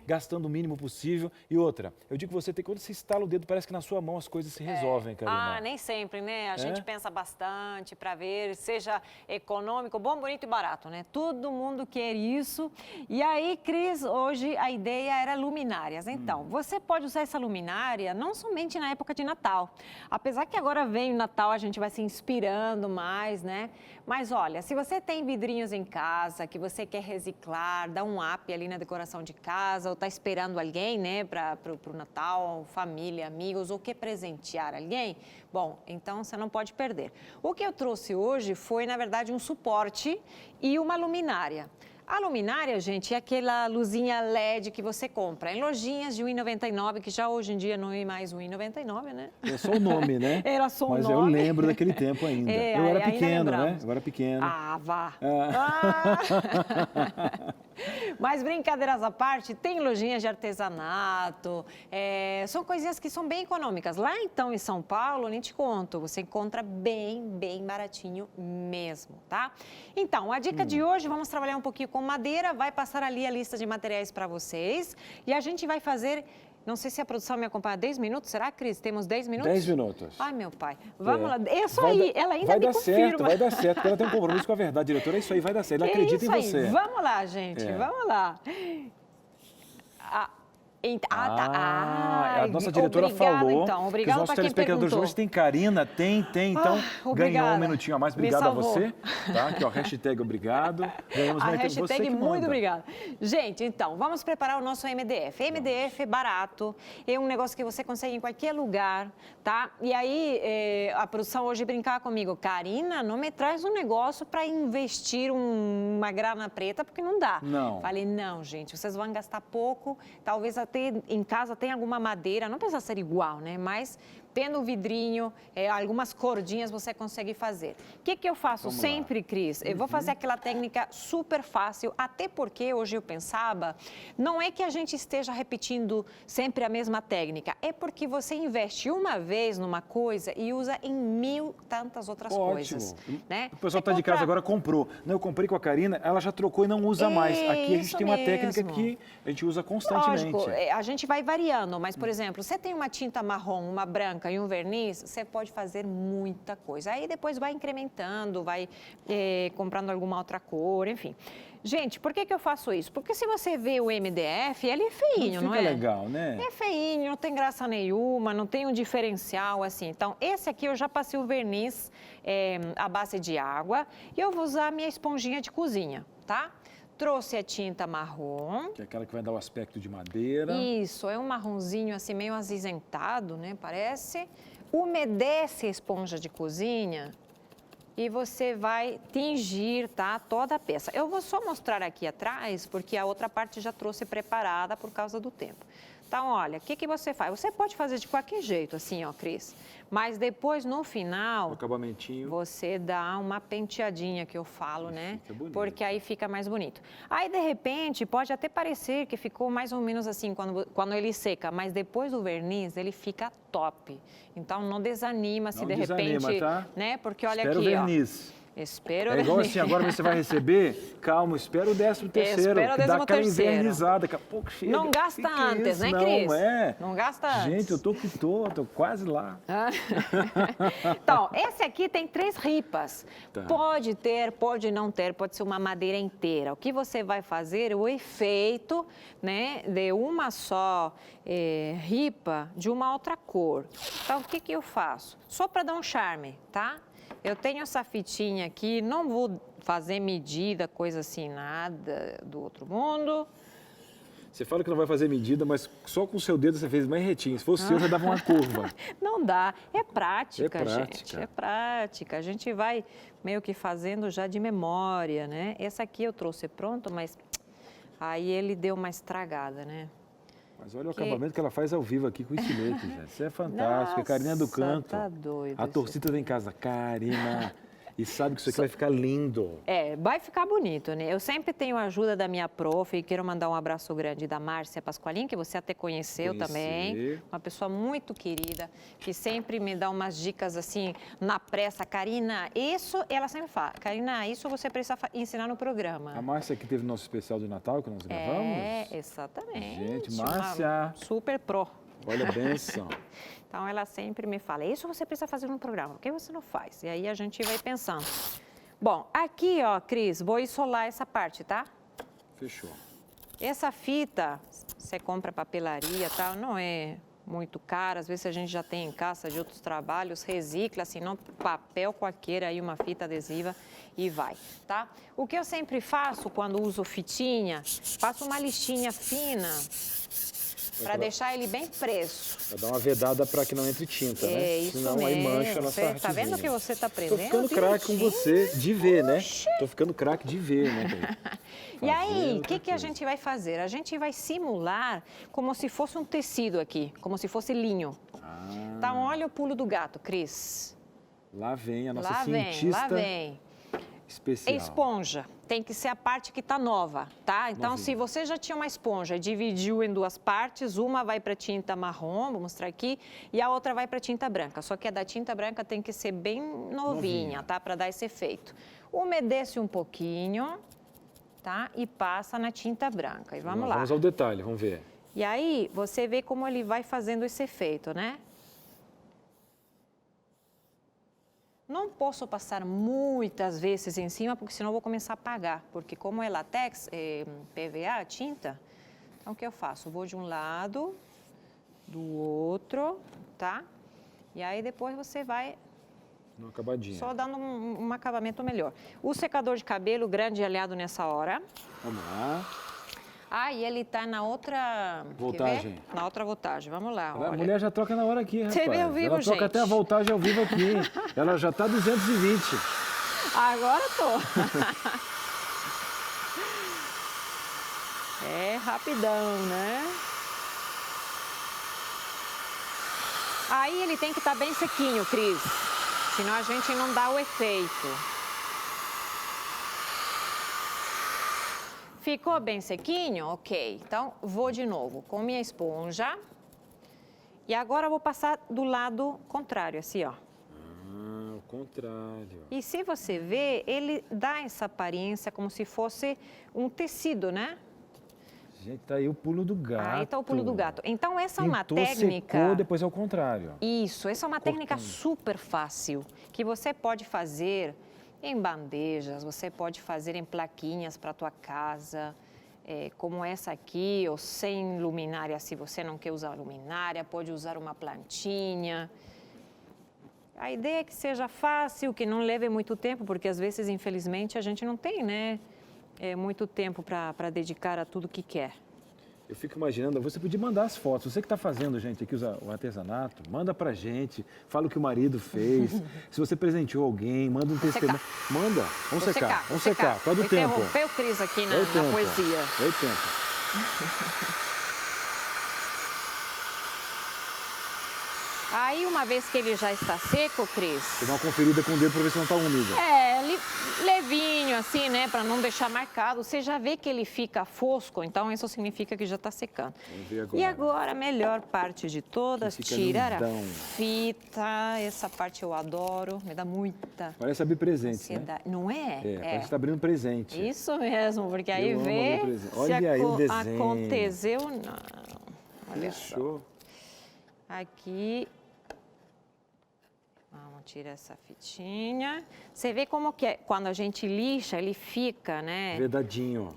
gastando o mínimo possível. E outra, eu digo que você tem, quando você estala o dedo, parece que na sua mão as coisas se resolvem, Karina. Nem sempre, né? A gente pensa bastante para ver, seja econômico, bom, bonito e barato, né? Todo mundo quer isso. E aí, Cris, hoje a ideia era luminárias. Então, você pode usar essa luminária não somente na época de Natal. Apesar que agora vem o Natal, a gente vai se inspirando mais, né? Mas olha, se você tem vidrinhos em casa, que você quer reciclar, dar um up ali na decoração de casa, ou tá esperando alguém, né, pro Natal, família, amigos, ou quer presentear alguém, bom, então você não pode perder. O que eu trouxe hoje foi, na verdade, um suporte e uma luminária. A luminária, gente, é aquela luzinha LED que você compra em lojinhas de R$1,99, que já hoje em dia não é mais R$1,99, né? É só o nome, né? Era só o nome. Mas eu lembro daquele tempo ainda. Eu era pequeno, né? Eu era pequeno. Vá. Mas brincadeiras à parte, tem lojinhas de artesanato, são coisinhas que são bem econômicas. Lá então em São Paulo, nem te conto, você encontra bem baratinho mesmo, tá? Então, a dica de hoje, vamos trabalhar um pouquinho com madeira, vai passar ali a lista de materiais para vocês e a gente vai fazer... Não sei se a produção me acompanha 10 minutos, será, Cris? Temos 10 minutos? 10 minutos. Ai, meu pai. Vamos lá. É isso aí, ela ainda vai me dar confirma. certo, vai dar certo, porque ela tem um compromisso com a verdade, diretora. É isso aí, vai dar certo. Ela acredita em você. Vamos lá, gente, vamos lá. A nossa diretora falou então, que os nossos telespectadores hoje tem Karina, então ganhou um minutinho a mais. Obrigado a você, tá? Aqui, ó, hashtag obrigado. Ganhamos a mais hashtag você que muito manda. Obrigada. Gente, então, vamos preparar o nosso MDF. MDF é barato, é um negócio que você consegue em qualquer lugar, tá? E aí, a produção hoje brincar comigo, Karina, não me traz um negócio para investir uma grana preta, porque não dá. Não. Falei, não, gente, vocês vão gastar pouco, talvez até em casa tenha alguma madeira, não precisa ser igual, né? Mas tendo o vidrinho, algumas cordinhas você consegue fazer. O que eu faço sempre, Cris? Eu vou fazer aquela técnica super fácil, até porque hoje eu pensava, não é que a gente esteja repetindo sempre a mesma técnica, é porque você investe uma vez numa coisa e usa em 1000 tantas outras coisas. Né? O pessoal está de casa agora, comprou. Eu comprei com a Karina, ela já trocou e não usa mais. Aqui a gente tem uma técnica que a gente usa constantemente. Lógico, a gente vai variando, mas, por exemplo, você tem uma tinta marrom, uma branca e um verniz, você pode fazer muita coisa. Aí depois vai incrementando, vai comprando alguma outra cor, enfim. Gente, por que eu faço isso? Porque se você vê o MDF, ele é feinho, não é? Fica legal, né? É feinho, não tem graça nenhuma, não tem um diferencial, assim. Então, esse aqui eu já passei o verniz à base de água e eu vou usar a minha esponjinha de cozinha, tá? Trouxe a tinta marrom. Que é aquela que vai dar o aspecto de madeira. Isso, é um marronzinho assim, meio acinzentado, né, parece. Umedece a esponja de cozinha e você vai tingir, tá, toda a peça. Eu vou só mostrar aqui atrás, porque a outra parte já trouxe preparada por causa do tempo. Então, olha, o que você faz? Você pode fazer de qualquer jeito, assim, ó, Cris. Mas depois, no final, o acabamentinho, você dá uma penteadinha, que eu falo, né? Fica bonito. Porque aí fica mais bonito. Aí, de repente, pode até parecer que ficou mais ou menos assim quando ele seca, mas depois do verniz, ele fica top. Então, não desanima se de repente, tá? Né? Porque olha Espera aqui, o verniz. ó. Espero É igual assim, agora você vai receber, calma, espera o 13º, Espera o que dá aquela 13º. invernizada, daqui a pouco chega. Não gasta antes, né, Cris? Não gasta antes. Gente, eu tô quase lá. Então, esse aqui tem 3 ripas. Tá. Pode ter, pode não ter, pode ser uma madeira inteira. O que você vai fazer, o efeito, né, de uma só ripa de uma outra cor. Então, o que eu faço? Só para dar um charme, tá? Eu tenho essa fitinha aqui, não vou fazer medida, coisa assim, nada do outro mundo. Você fala que não vai fazer medida, mas só com o seu dedo você fez mais retinho. Se fosse o seu, já dava uma curva. Não dá. É prática, É prática. gente. É prática. A gente vai meio que fazendo já de memória, né? Esse aqui eu trouxe pronto, mas aí ele deu uma estragada, né? Mas olha o acabamento que ela faz ao vivo aqui com o estilete, gente. Isso é fantástico. É Karina do Canto. Tá doido. A torcida vem em casa, Karina. E sabe que isso aqui vai ficar lindo. Vai ficar bonito, né? Eu sempre tenho a ajuda da minha prof e quero mandar um abraço grande da Márcia Pasqualin, que você até conheceu também. Uma pessoa muito querida, que sempre me dá umas dicas assim, na pressa. Karina, isso, ela sempre fala, Karina, isso você precisa ensinar no programa. A Márcia que teve nosso especial de Natal que nós gravamos. Exatamente. Gente, Márcia. Super pro. Olha a benção. Então, ela sempre me fala, isso você precisa fazer no programa, por que você não faz? E aí a gente vai pensando. Bom, aqui, ó, Cris, vou isolar essa parte, tá? Fechou. Essa fita, você compra papelaria, tá? Não é muito cara, às vezes a gente já tem em casa de outros trabalhos, recicla, assim, não papel qualquer, aí uma fita adesiva e vai, tá? O que eu sempre faço quando uso fitinha, faço uma listinha fina, para deixar ele bem preso. Para dar uma vedada para que não entre tinta, né? Isso senão mesmo. Aí mancha a nossa Você artezinha. tá vendo que você tá aprendendo? Tô ficando craque com você de ver, né? Tô ficando craque de ver, né? E aí, o que a gente vai fazer? A gente vai simular como se fosse um tecido aqui, como se fosse linho. Então, olha o pulo do gato, Cris. Lá vem a nossa Lá cientista. vem. especial. Esponja. Tem que ser a parte que está nova, tá? Então, Novinha. se você já tinha uma esponja e dividiu em duas partes, uma vai para tinta marrom, vou mostrar aqui, e a outra vai para tinta branca. Só que a da tinta branca tem que ser bem novinha, tá? Para dar esse efeito. Umedece um pouquinho, tá? E passa na tinta branca. E vamos lá. Vamos ao detalhe, vamos ver. E aí, você vê como ele vai fazendo esse efeito, né? Não posso passar muitas vezes em cima, porque senão eu vou começar a apagar. Porque como é latex, PVA, tinta, então o que eu faço? Vou de um lado, do outro, tá? E aí depois você vai Uma acabadinha. só dando um acabamento melhor. O secador de cabelo grande e aliado nessa hora. Vamos lá. Ah, e ele tá na outra... Voltagem. Quer ver? Na outra voltagem. Vamos lá, A olha. mulher já troca na hora aqui, rapaz. Você vê ao vivo, Ela troca gente. até a voltagem ao vivo aqui. Ela já tá 220. Agora tô. É rapidão, né? Aí ele tem que estar bem sequinho, Cris. Senão a gente não dá o efeito. Ficou bem sequinho? Ok. Então, vou de novo com minha esponja. E agora eu vou passar do lado contrário, assim, ó. Ah, o contrário. E se você vê, ele dá essa aparência como se fosse um tecido, né? Gente, tá aí o pulo do gato. Aí tá o pulo do gato. Então, essa é uma Pintou, técnica... secou, depois é o contrário. Isso, essa é uma técnica Cortando. super fácil, que você pode fazer em bandejas, você pode fazer em plaquinhas para a tua casa, como essa aqui, ou sem luminária, se você não quer usar luminária, pode usar uma plantinha. A ideia é que seja fácil, que não leve muito tempo, porque às vezes, infelizmente, a gente não tem, né, muito tempo para dedicar a tudo que quer. Eu fico imaginando, você podia mandar as fotos. Você que está fazendo, gente, aqui o artesanato, manda pra gente, fala o que o marido fez. Se você presenteou alguém, manda um testemunho. Manda, vamos secar. Vamos secar. Qual é o tempo? Interrompeu o Cris aqui na poesia. É o tempo. Aí, uma vez que ele já está seco, Cris... Você dá uma conferida com o dedo para ver se não está úmido. Levinho, assim, né? Para não deixar marcado. Você já vê que ele fica fosco, então isso significa que já está secando. Vamos ver agora. E agora, a melhor parte de todas, tirar a lindão. fita. Essa parte eu adoro, me dá muita Parece abrir presente, né? ansiedade. Não é? Parece que está abrindo presente. Isso mesmo, porque aí Eu amo vê abrir presente. se Olha aí o desenho. aconteceu ou não. Olha só. Fechou. Aqui, vamos tirar essa fitinha. Você vê como que é, quando a gente lixa, ele fica, né? Vedadinho.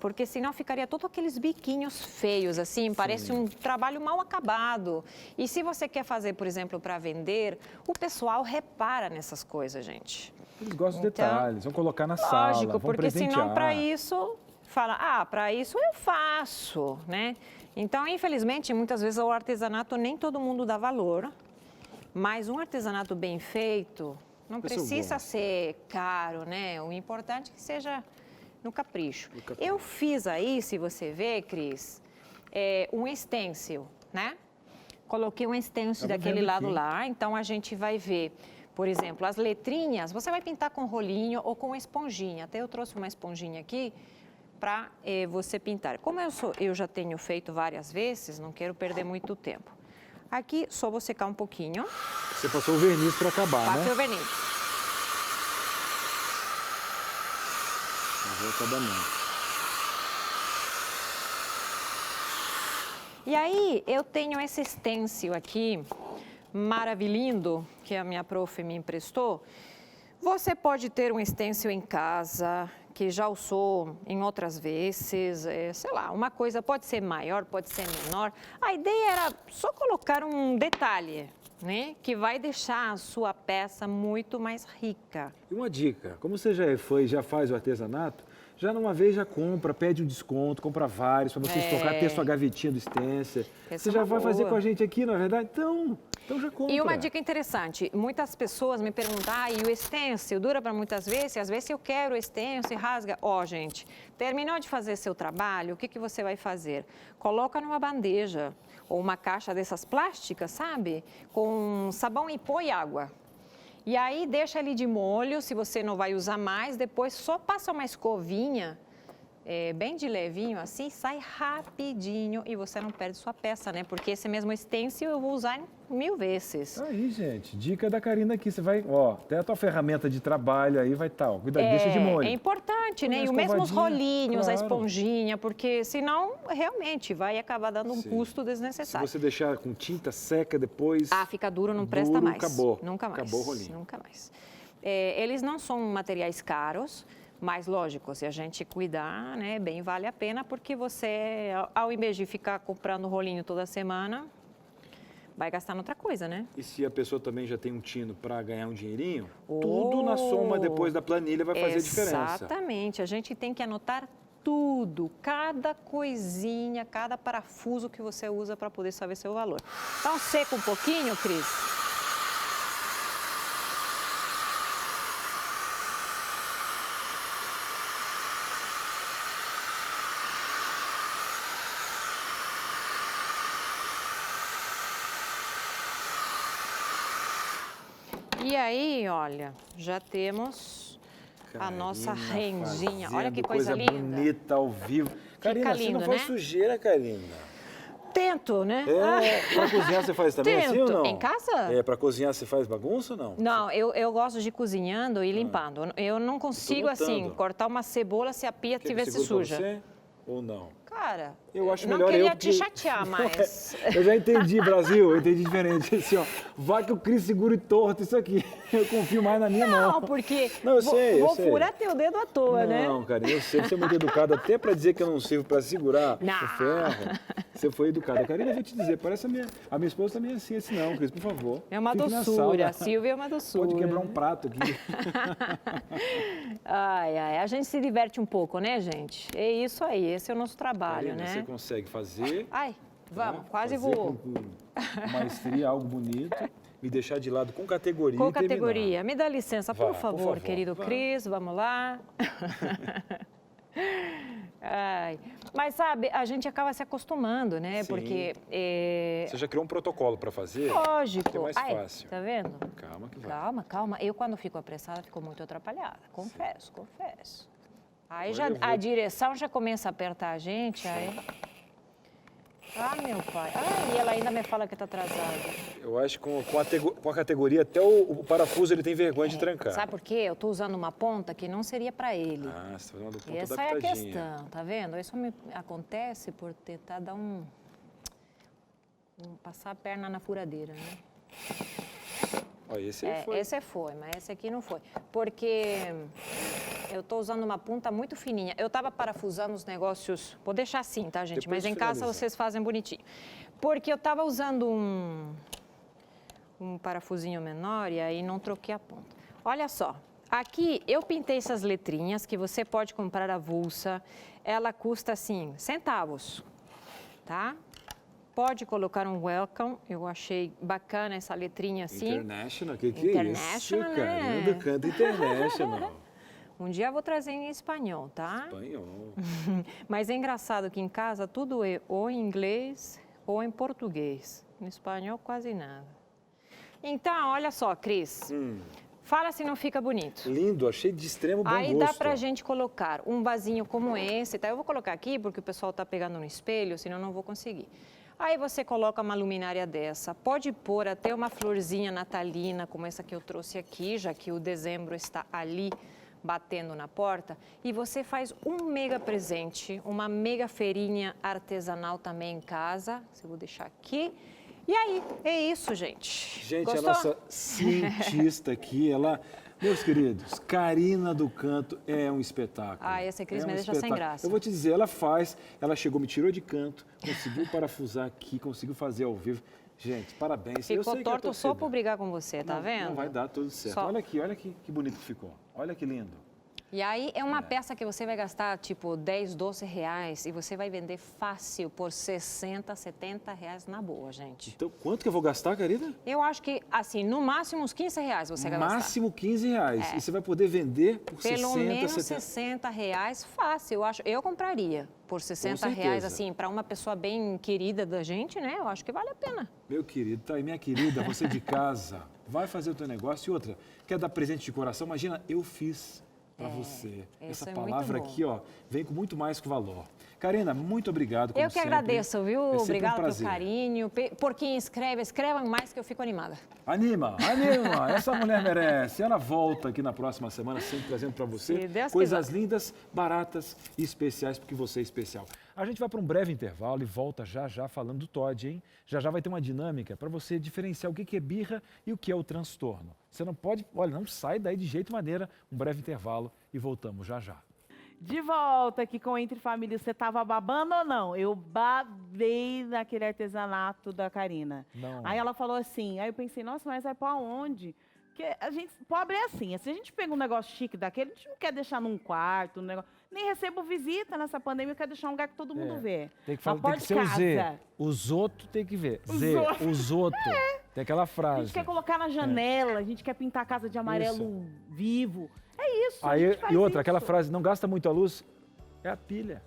Porque senão ficaria todos aqueles biquinhos feios, assim, parece um trabalho mal acabado. E se você quer fazer, por exemplo, para vender, o pessoal repara nessas coisas, gente. Eles gostam de detalhes, vão colocar na sala, Lógico, vão porque presentear. senão para isso, fala, para isso eu faço, né? Então, infelizmente, muitas vezes o artesanato nem todo mundo dá valor, mas um artesanato bem feito não precisa ser caro, né? O importante é que seja no capricho. Eu fiz aí, se você vê, Cris, um stencil, né? Coloquei um stencil daquele lado lá, então a gente vai ver, por exemplo, as letrinhas, você vai pintar com rolinho ou com esponjinha. Até eu trouxe uma esponjinha aqui para você pintar. Como eu já tenho feito várias vezes, não quero perder muito tempo. Aqui, só vou secar um pouquinho. Você passou o verniz para acabar, né? Passei o verniz. Fazer o acabamento. E aí, eu tenho esse stencil aqui, maravilhindo, que a minha prof me emprestou. Você pode ter um stencil em casa, que já usou em outras vezes, sei lá, uma coisa pode ser maior, pode ser menor. A ideia era só colocar um detalhe, né, que vai deixar a sua peça muito mais rica. E uma dica, como você já faz o artesanato, já numa vez já compra, pede um desconto, compra vários para você estocar, ter sua gavetinha do stencil. Você já vai fazer com a gente aqui, na verdade? Então já compra. E uma dica interessante, muitas pessoas me perguntam, e o stencil dura para muitas vezes? Às vezes eu quero o stencil, rasga. Gente, terminou de fazer seu trabalho, o que você vai fazer? Coloca numa bandeja ou uma caixa dessas plásticas, sabe? Com sabão em pó e água. E aí deixa ele de molho, se você não vai usar mais, depois só passa uma escovinha, bem de levinho assim, sai rapidinho e você não perde sua peça, né? Porque esse mesmo stencil eu vou usar 1000 vezes. Aí, gente, dica da Karina aqui, você vai, ó, tem a tua ferramenta de trabalho aí, vai tal, cuidado, deixa de molho. É importante, né? Põe E a os mesmos escovadinha, rolinhos, a claro. esponjinha, porque senão realmente vai acabar dando um Sim. custo Se desnecessário. você deixar com tinta seca depois... Ah, fica duro, não presta mais. Acabou. Nunca mais. Acabou o rolinho. Nunca mais. Eles não são materiais caros, mas lógico, se a gente cuidar, né, bem vale a pena, porque você, ao invés de ficar comprando rolinho toda semana, vai gastar noutra coisa, né? E se a pessoa também já tem um tino para ganhar um dinheirinho, tudo na soma depois da planilha vai fazer diferença. Exatamente. A gente tem que anotar tudo, cada coisinha, cada parafuso que você usa para poder saber seu valor. Então, seca um pouquinho, Cris. E aí, olha, já temos a nossa rendinha. Olha que coisa linda. Bonita ao vivo. Karina, você não lindo, faz né? sujeira, Karina. Tento, né? Pra cozinhar você faz também assim ou Tento. não? Em casa? Pra cozinhar você faz bagunça ou não? Não, eu gosto de cozinhando e limpando. Eu não consigo, assim, notando. cortar uma cebola se a pia Quer que tivesse segure pra suja. você ou não? Cara, Eu acho não melhor queria eu, te porque- chatear, mas... Eu já entendi, Brasil, eu entendi diferente. Assim, ó, vai que o Cris segure torto isso aqui. Eu confio mais na minha mão. Não, porque Não, eu sei, eu vou sei. furar teu dedo à toa, né? Não, Karina, eu sei, você é muito educada até pra dizer que eu não sirvo pra segurar Não. o ferro. Você foi educada. Karina, eu vou te dizer, parece a minha esposa também é assim não, Cris, por favor. É uma Fique na doçura, sala. a Silvia é uma doçura. Pode quebrar um prato aqui. Ai, a gente se diverte um pouco, né, gente? É isso aí, esse é o nosso trabalho, Karina, né? você consegue fazer. Ai, vamos, né? quase Fazer voou. com maestria, algo bonito. Me deixar de lado com categoria Com e terminar. categoria. Me dá licença, Vá, por favor, querido vá. Cris, vamos lá. Ai, mas sabe, a gente acaba se acostumando, né? Sim. Porque, Você já criou um protocolo pra fazer? lógico. Que é mais Ai, fácil. tá vendo? Calma que vai. Calma, calma. Eu, quando fico apressada, fico muito atrapalhada. Confesso, confesso. Aí Agora já, eu vou- a direção já começa a apertar a gente, aí... Ah, meu pai. Ah, e ela ainda me fala que tá atrasada. Eu acho que com a categoria, até o parafuso ele tem vergonha de trancar. Sabe por quê? Eu tô usando uma ponta que não seria para ele. Ah, você tá fazendo uma ponta Essa é a adaptadinha. questão, tá vendo? Isso me acontece por tentar dar passar a perna na furadeira, né? Ó, esse aí foi. Esse foi, mas esse aqui não foi. Porque eu tô usando uma ponta muito fininha. Eu tava parafusando os negócios, vou deixar assim, tá, gente? Depois Mas em casa finaliza. vocês fazem bonitinho. Porque eu tava usando um parafusinho menor e aí não troquei a ponta. Olha só, aqui eu pintei essas letrinhas que você pode comprar avulsa. Ela custa, assim, centavos, tá? Pode colocar um welcome, eu achei bacana essa letrinha assim. International, que é isso, International, cara? né? Do canto international. Um dia eu vou trazer em espanhol, tá? Espanhol. Mas é engraçado que em casa tudo é ou em inglês ou em português. Em espanhol quase nada. Então, olha só, Cris. Fala se não fica bonito. Lindo, achei de extremo bom Aí gosto. dá pra gente colocar um vasinho como esse, tá? Eu vou colocar aqui porque o pessoal tá pegando no espelho, senão eu não vou conseguir. Aí você coloca uma luminária dessa. Pode pôr até uma florzinha natalina, como essa que eu trouxe aqui, já que o dezembro está ali batendo na porta. E você faz um mega presente, uma mega feirinha artesanal também em casa. Eu vou deixar aqui. E aí, é isso, gente. Gente, Gostou? a nossa cientista aqui, ela... Meus queridos, Karina do Canto é um espetáculo. Ah, esse Cris é me deixa sem graça. Eu vou te dizer, ela chegou, me tirou de canto, conseguiu parafusar aqui, conseguiu fazer ao vivo. Gente, parabéns. Eu Ficou sei que a torto só torcida- por brigar com você, tá Não, vendo? Não vai dar tudo certo. Só. Olha que bonito que ficou. Olha que lindo. E aí é uma peça que você vai gastar tipo 10, 12 reais e você vai vender fácil por 60, 70 reais na boa, gente. Então, quanto que eu vou gastar, Karina? Eu acho que, assim, no máximo uns 15 reais você vai gastar. Máximo 15 reais. E você vai poder vender por Pelo 60, menos 70. 60 reais, fácil. Eu acho, eu compraria por 60 reais, certeza. assim, para uma pessoa bem querida da gente, né? Eu acho que vale a pena. Meu querido, tá aí, minha querida, você de casa, vai fazer o teu negócio. E outra, quer dar presente de coração? Imagina, eu fiz para você. Isso Essa é muito palavra bom. aqui, ó, vem com muito mais que valor. Karina, muito obrigado, como Eu que sempre. agradeço, viu? É sempre um Obrigado pelo prazer. carinho. Por quem escreve, escrevam mais que eu fico animada. Anima, anima. Essa mulher merece. Ela volta aqui na próxima semana, sempre trazendo para você Se Deus coisas quiser. lindas, baratas e especiais, porque você é especial. A gente vai para um breve intervalo e volta já já falando do Todd, hein? Já já vai ter uma dinâmica para você diferenciar o que é birra e o que é o transtorno. Você não pode, olha, não sai daí de jeito e maneira. Um breve intervalo e voltamos já já. De volta aqui com Entre Família. Você estava babando ou não? Eu babei naquele artesanato da Karina. Não. Aí ela falou assim, aí eu pensei, nossa, mas vai para onde? Porque a gente, pobre é assim, se a gente pega um negócio chique daquele, a gente não quer deixar num quarto, nem recebo visita nessa pandemia, eu quero deixar um lugar que todo mundo vê. Tem que, Na falar, tem que porta ser de o Z. casa. Os outros tem que ver. Os Z, outros. os outros. Tem aquela A frase. gente quer colocar na janela, a gente quer pintar a casa de amarelo vivo. É isso, a Aí, gente faz e outra, isso. aquela frase, não gasta muito a luz, é a pilha.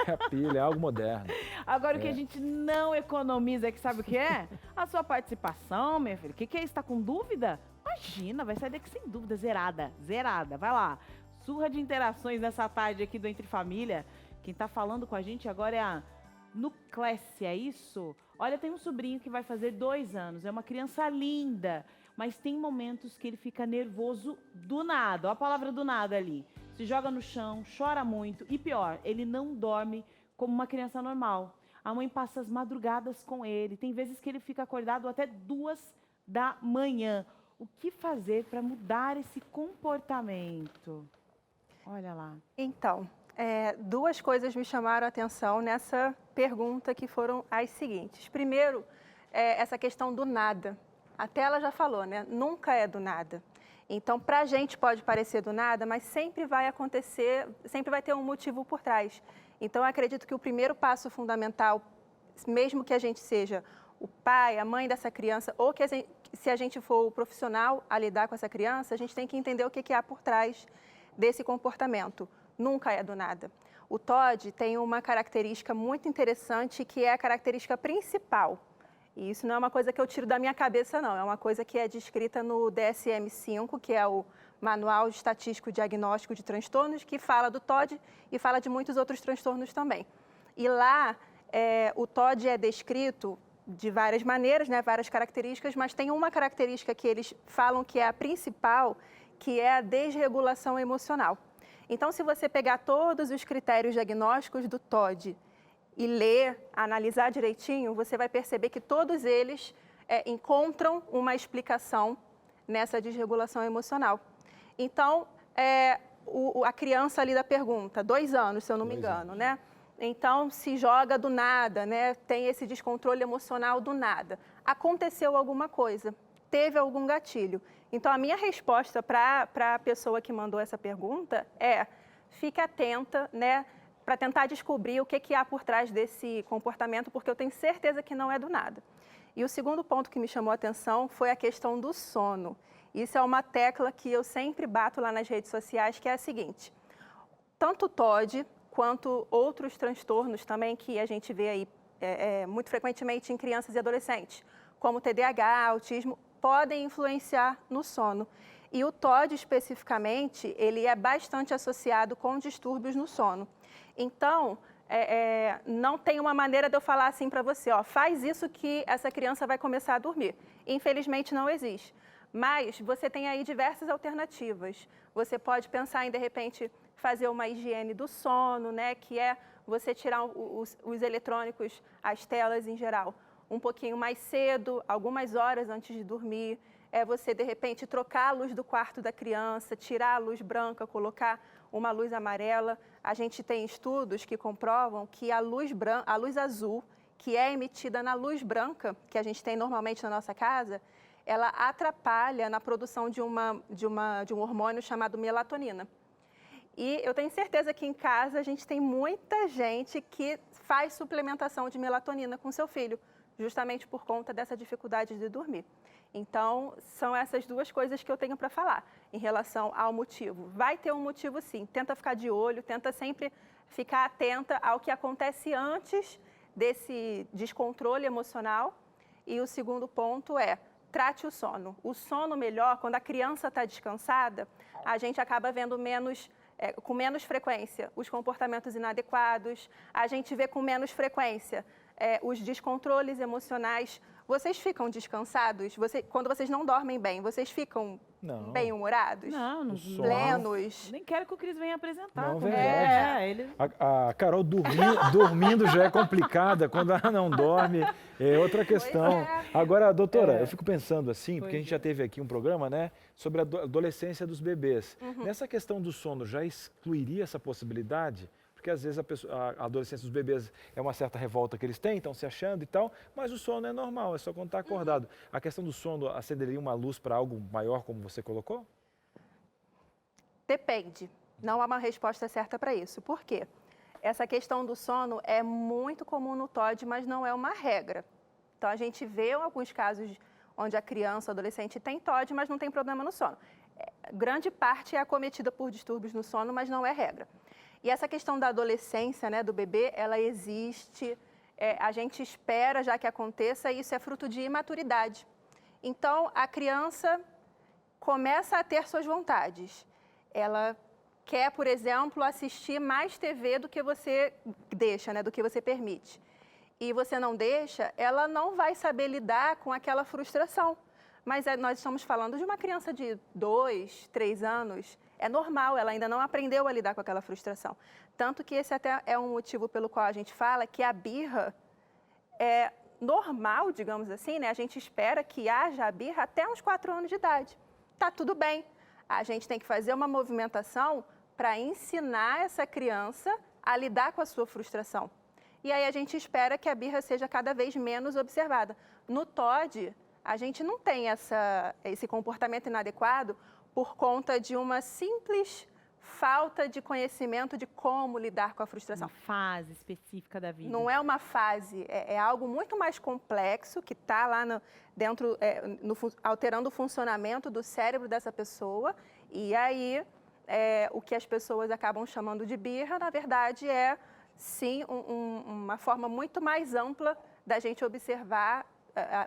É a pilha, é algo moderno. Agora, o que a gente não economiza é que sabe o que é? A sua participação, minha filha. O que é isso? Tá com dúvida? Imagina, vai sair daqui sem dúvida, zerada, zerada. Vai lá, surra de interações nessa tarde aqui do Entre Família. Quem tá falando com a gente agora é a Nuclécia, é isso? Olha, tem um sobrinho que vai fazer 2 anos, é uma criança linda, mas tem momentos que ele fica nervoso do nada. Olha a palavra do nada ali. Se joga no chão, chora muito e pior, ele não dorme como uma criança normal. A mãe passa as madrugadas com ele, tem vezes que ele fica acordado até 2 da manhã. O que fazer para mudar esse comportamento? Olha lá. Então, 2 coisas me chamaram a atenção nessa pergunta, que foram as seguintes. Primeiro, essa questão do nada. Até ela já falou, né? Nunca é do nada. Então, para a gente pode parecer do nada, mas sempre vai acontecer, sempre vai ter um motivo por trás. Então, eu acredito que o primeiro passo fundamental, mesmo que a gente seja o pai, a mãe dessa criança, ou que se a gente for o profissional a lidar com essa criança, a gente tem que entender o que há por trás desse comportamento. Nunca é do nada. O Todd tem uma característica muito interessante, que é a característica principal. E isso não é uma coisa que eu tiro da minha cabeça, não. É uma coisa que é descrita no DSM-5, que é o Manual Estatístico Diagnóstico de Transtornos, que fala do Todd e fala de muitos outros transtornos também. E lá, o Todd é descrito de várias maneiras, né, várias características, mas tem uma característica que eles falam que é a principal, que é a desregulação emocional. Então, se você pegar todos os critérios diagnósticos do Todd e ler, analisar direitinho, você vai perceber que todos eles encontram uma explicação nessa desregulação emocional. Então, a criança ali da pergunta, 2 anos, se eu não me engano, né? Então, se joga do nada, né? Tem esse descontrole emocional do nada. Aconteceu alguma coisa, teve algum gatilho. Então, a minha resposta para a pessoa que mandou essa pergunta é: fique atenta, né? Para tentar descobrir o que há por trás desse comportamento, porque eu tenho certeza que não é do nada. E o segundo ponto que me chamou a atenção foi a questão do sono. Isso é uma tecla que eu sempre bato lá nas redes sociais, que é a seguinte: tanto o Todd quanto outros transtornos também que a gente vê aí muito frequentemente em crianças e adolescentes, como TDAH, autismo, podem influenciar no sono. E o Todd, especificamente, ele é bastante associado com distúrbios no sono. Então, não tem uma maneira de eu falar assim para você, ó, faz isso que essa criança vai começar a dormir. Infelizmente, não existe. Mas você tem aí diversas alternativas. Você pode pensar em, de repente, fazer uma higiene do sono, né, que é você tirar os eletrônicos, as telas em geral, um pouquinho mais cedo, algumas horas antes de dormir. Você, de repente, trocar a luz do quarto da criança, tirar a luz branca, colocar uma luz amarela. A gente tem estudos que comprovam que a luz azul, que é emitida na luz branca, que a gente tem normalmente na nossa casa, ela atrapalha na produção de um hormônio chamado melatonina. E eu tenho certeza que em casa a gente tem muita gente que faz suplementação de melatonina com seu filho, justamente por conta dessa dificuldade de dormir. Então, são essas 2 coisas que eu tenho para falar em relação ao motivo. Vai ter um motivo, sim. Tenta ficar de olho, tenta sempre ficar atenta ao que acontece antes desse descontrole emocional. E o segundo ponto é trate o sono. O sono melhor, quando a criança está descansada, a gente acaba vendo com menos frequência os comportamentos inadequados, a gente vê com menos frequência os descontroles emocionais. Vocês ficam descansados? Quando vocês não dormem bem, vocês ficam bem-humorados? Não plenos? Nem quero que o Cris venha apresentar. Não, como verdade. ele... A Carol dormindo já é complicada, quando ela não dorme é outra questão. Agora, doutora, eu fico pensando assim, porque a gente já teve aqui um programa, né, sobre a adolescência dos bebês. Nessa questão do sono, já excluiria essa possibilidade? Porque às vezes a adolescência dos bebês é uma certa revolta que eles têm, estão se achando e tal, mas o sono é normal, é só quando está acordado. A questão do sono acenderia uma luz para algo maior, como você colocou? Depende. Não há uma resposta certa para isso. Por quê? Essa questão do sono é muito comum no TOD, mas não é uma regra. Então, a gente vê alguns casos onde a criança, o adolescente tem TOD, mas não tem problema no sono. Grande parte é acometida por distúrbios no sono, mas não é regra. E essa questão da adolescência, né, do bebê, ela existe, a gente espera já que aconteça, e isso é fruto de imaturidade. Então, a criança começa a ter suas vontades. Ela quer, por exemplo, assistir mais TV do que você deixa, né, do que você permite. E você não deixa, ela não vai saber lidar com aquela frustração. Mas nós estamos falando de uma criança de 2, 3 anos, é normal, ela ainda não aprendeu a lidar com aquela frustração. Tanto que esse até é um motivo pelo qual a gente fala que a birra é normal, digamos assim, né? A gente espera que haja a birra até uns 4 anos de idade. Tá tudo bem. A gente tem que fazer uma movimentação para ensinar essa criança a lidar com a sua frustração. E aí a gente espera que a birra seja cada vez menos observada. No TOD, a gente não tem esse comportamento inadequado por conta de uma simples falta de conhecimento de como lidar com a frustração. Uma fase específica da vida. Não é uma fase, é algo muito mais complexo que está lá dentro, alterando o funcionamento do cérebro dessa pessoa. E aí, o que as pessoas acabam chamando de birra, na verdade, é sim uma forma muito mais ampla da gente observar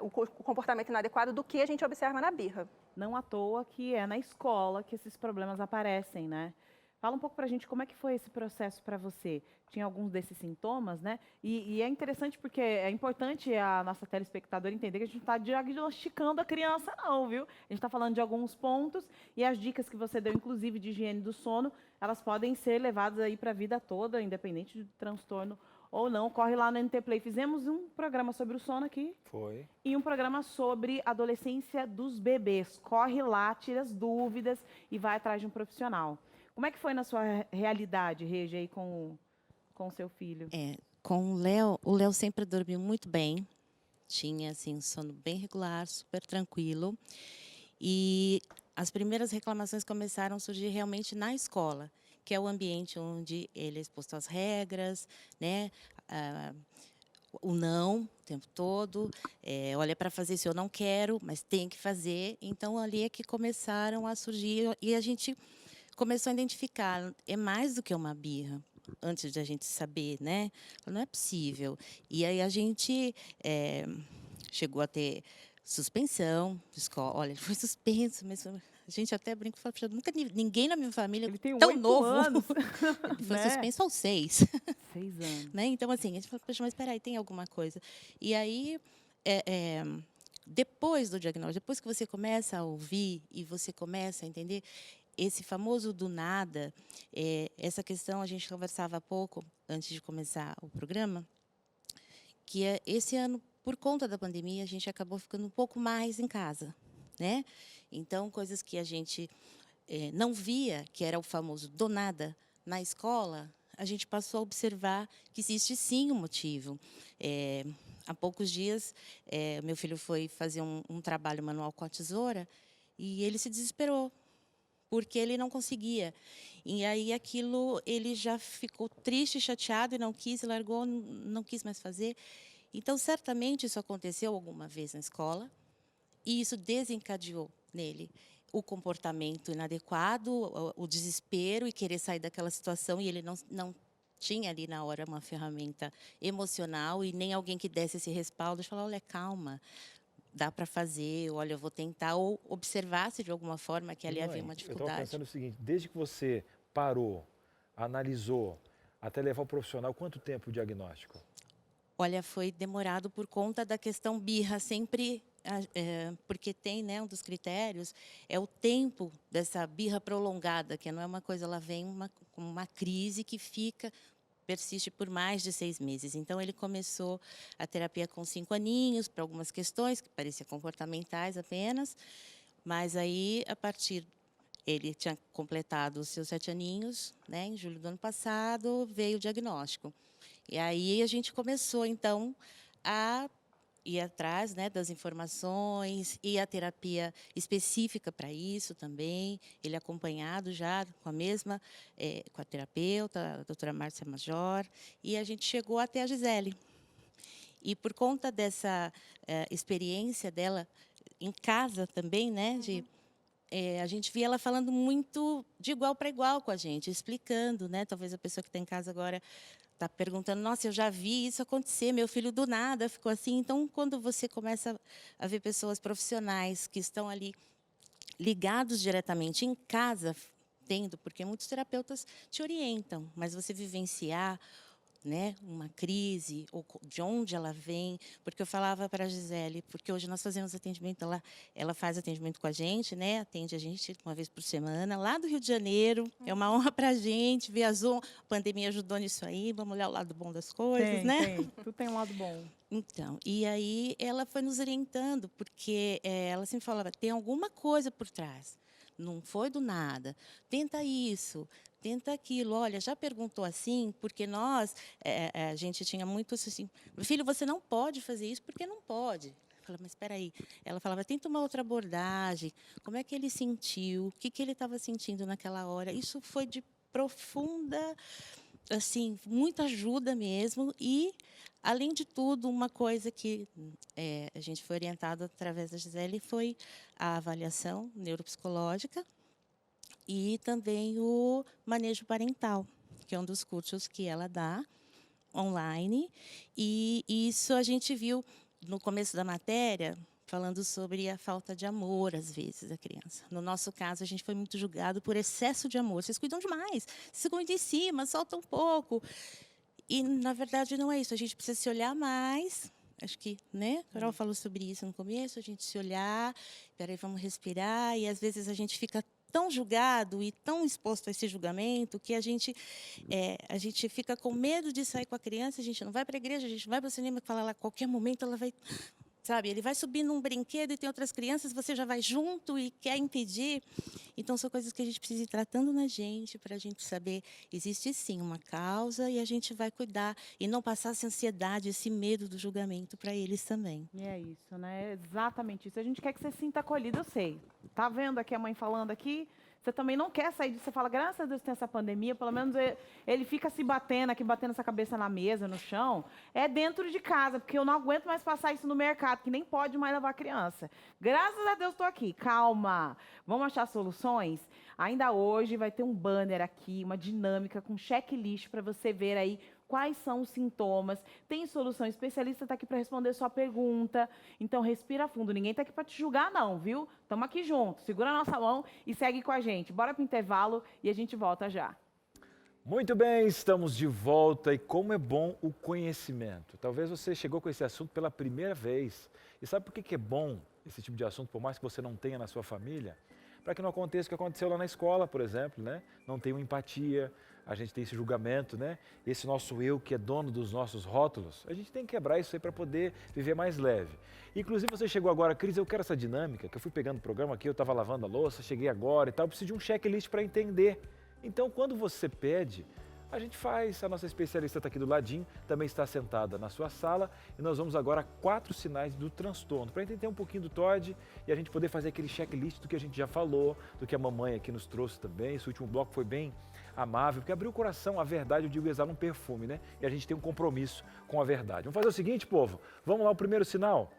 o comportamento inadequado do que a gente observa na birra. Não à toa que é na escola que esses problemas aparecem, né? Fala um pouco pra gente como é que foi esse processo para você. Tinha alguns desses sintomas, né? E é interessante porque é importante a nossa telespectadora entender que a gente não está diagnosticando a criança não, viu? A gente está falando de alguns pontos e as dicas que você deu, inclusive de higiene do sono, elas podem ser levadas aí para a vida toda, independente do transtorno ou não. Corre lá no NT Play. Fizemos um programa sobre o sono aqui. Foi. E um programa sobre adolescência dos bebês. Corre lá, tira as dúvidas e vai atrás de um profissional. Como é que foi na sua realidade, Regi, aí com o seu filho? Com o Léo sempre dormiu muito bem. Tinha, assim, um sono bem regular, super tranquilo. E as primeiras reclamações começaram a surgir realmente na escola, que é o ambiente onde ele é exposto às regras, né? O não o tempo todo, olha, para fazer isso eu não quero, mas tem que fazer. Então, ali é que começaram a surgir, e a gente começou a identificar, é mais do que uma birra, antes de a gente saber, né? Não é possível. E aí a gente chegou a ter suspensão de escola. Olha, ele foi suspenso, mas a gente até brinca e fala, nunca ninguém na minha família ele tem tão 8 novo. anos. Ele foi né? suspenso aos 6. 6 anos. Né? Então, assim, a gente falou, poxa, mas espera aí, tem alguma coisa. E aí, depois do diagnóstico, depois que você começa a ouvir e você começa a entender, esse famoso do nada, essa questão a gente conversava há pouco, antes de começar o programa, que esse ano, por conta da pandemia, a gente acabou ficando um pouco mais em casa, né? Então, coisas que a gente não via, que era o famoso do nada, na escola, a gente passou a observar que existe sim um motivo. Há poucos dias, meu filho foi fazer um trabalho manual com a tesoura e ele se desesperou, porque ele não conseguia. E aí aquilo, ele já ficou triste, chateado e não quis, largou, não quis mais fazer. Então, certamente, isso aconteceu alguma vez na escola e isso desencadeou nele o comportamento inadequado, o desespero e querer sair daquela situação, e ele não tinha ali na hora uma ferramenta emocional e nem alguém que desse esse respaldo e falar, olha, calma, dá para fazer, olha, eu vou tentar, ou observar se de alguma forma que ali Mãe, havia uma eu estava dificuldade. pensando o seguinte, desde que você parou, analisou, até levar o profissional, quanto tempo o diagnóstico? Olha, foi demorado por conta da questão birra, sempre, porque tem, né, um dos critérios, é o tempo dessa birra prolongada, que não é uma coisa, ela vem com uma crise que persiste por mais de 6 meses. Então, ele começou a terapia com 5 aninhos, para algumas questões, que pareciam comportamentais apenas, mas aí, ele tinha completado os seus 7 aninhos, né, em julho do ano passado, veio o diagnóstico. E aí a gente começou, então, a ir atrás, né, das informações e a terapia específica para isso também. Ele acompanhado já com com a terapeuta, a doutora Márcia Major, e a gente chegou até a Gisele. E por conta dessa experiência dela em casa também, né, a gente via ela falando muito de igual para igual com a gente, explicando, né? Talvez a pessoa que está em casa agora está perguntando, nossa, eu já vi isso acontecer, meu filho do nada ficou assim. Então, quando você começa a ver pessoas profissionais que estão ali ligados diretamente em casa, porque muitos terapeutas te orientam, mas você vivenciar, né, uma crise, ou de onde ela vem, porque eu falava para a Gisele, porque hoje nós fazemos atendimento, ela faz atendimento com a gente, né, atende a gente uma vez por semana, lá do Rio de Janeiro, é uma honra para a gente, ver a pandemia ajudou nisso aí, vamos olhar o lado bom das coisas, né? Tudo tem um lado bom. Então, e aí ela foi nos orientando, porque ela sempre falava, tem alguma coisa por trás, não foi do nada, tenta isso, tenta aquilo, olha, já perguntou assim, porque a gente tinha muito assim, filho, você não pode fazer isso, porque não pode. Eu falava, mas espera aí. Ela falava, tenta uma outra abordagem, como é que ele sentiu, o que ele estava sentindo naquela hora. Isso foi de profunda, assim, muita ajuda mesmo, e, além de tudo, uma coisa que a gente foi orientado através da Gisele foi a avaliação neuropsicológica, e também o manejo parental, que é um dos cursos que ela dá online. E isso a gente viu no começo da matéria, falando sobre a falta de amor, às vezes, da criança. No nosso caso, a gente foi muito julgado por excesso de amor. Vocês cuidam demais, vocês cuidam em cima, soltam um pouco. E, na verdade, não é isso. A gente precisa se olhar mais. Acho que, né? A Carol falou sobre isso no começo, a gente se olhar, peraí, vamos respirar, e às vezes a gente fica tão julgado e tão exposto a esse julgamento que a gente fica com medo de sair com a criança, a gente não vai para a igreja, a gente não vai para o cinema, que fala lá, a qualquer momento ela vai, sabe, ele vai subir num brinquedo e tem outras crianças, você já vai junto e quer impedir. Então, são coisas que a gente precisa ir tratando na gente, para a gente saber, existe sim uma causa e a gente vai cuidar e não passar essa ansiedade, esse medo do julgamento para eles também. E é isso, né? É exatamente isso. A gente quer que você se sinta acolhido, eu sei. Tá vendo aqui a mãe falando aqui? Você também não quer sair disso. Você fala, graças a Deus tem essa pandemia, pelo menos ele fica se batendo aqui, batendo essa cabeça na mesa, no chão. É dentro de casa, porque eu não aguento mais passar isso no mercado, que nem pode mais levar a criança. Graças a Deus estou aqui. Calma. Vamos achar soluções? Ainda hoje vai ter um banner aqui, uma dinâmica com checklist para você ver aí quais são os sintomas. Tem solução, o especialista está aqui para responder sua pergunta. Então, respira fundo. Ninguém está aqui para te julgar, não, viu? Estamos aqui juntos. Segura a nossa mão e segue com a gente. Bora para o intervalo e a gente volta já. Muito bem, estamos de volta e como é bom o conhecimento. Talvez você chegou com esse assunto pela primeira vez. E sabe por que é bom esse tipo de assunto, por mais que você não tenha na sua família? Para que não aconteça o que aconteceu lá na escola, por exemplo, né? Não tem uma empatia, a gente tem esse julgamento, né? Esse nosso eu que é dono dos nossos rótulos, a gente tem que quebrar isso aí para poder viver mais leve. Inclusive você chegou agora, Cris, eu quero essa dinâmica, que eu fui pegando o programa aqui, eu estava lavando a louça, cheguei agora e tal, eu preciso de um checklist para entender. Então, quando você pede, a gente faz, a nossa especialista está aqui do ladinho, também está sentada na sua sala e nós vamos agora a 4 sinais do transtorno, para entender um pouquinho do TOD e a gente poder fazer aquele checklist do que a gente já falou, do que a mamãe aqui nos trouxe também. Esse último bloco foi bem amável, porque abriu o coração, a verdade, eu digo, exala um perfume, né? E a gente tem um compromisso com a verdade. Vamos fazer o seguinte, povo, vamos lá, o primeiro sinal,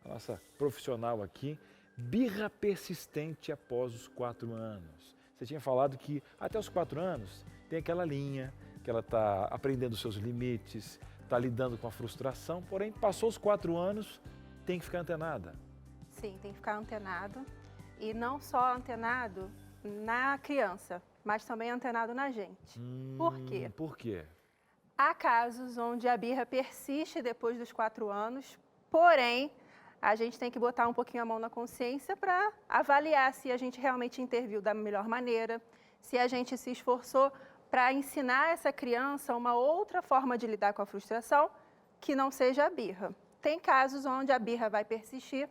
a nossa profissional aqui, birra persistente após os 4 anos. Você tinha falado que até os 4 anos tem aquela linha, que ela está aprendendo os seus limites, está lidando com a frustração, porém passou os 4 anos, tem que ficar antenada. Sim, tem que ficar antenado. E não só antenado na criança, mas também antenado na gente. Por quê? Por quê? Há casos onde a birra persiste depois dos 4 anos, porém, a gente tem que botar um pouquinho a mão na consciência para avaliar se a gente realmente interviu da melhor maneira, se a gente se esforçou para ensinar essa criança uma outra forma de lidar com a frustração que não seja a birra. Tem casos onde a birra vai persistir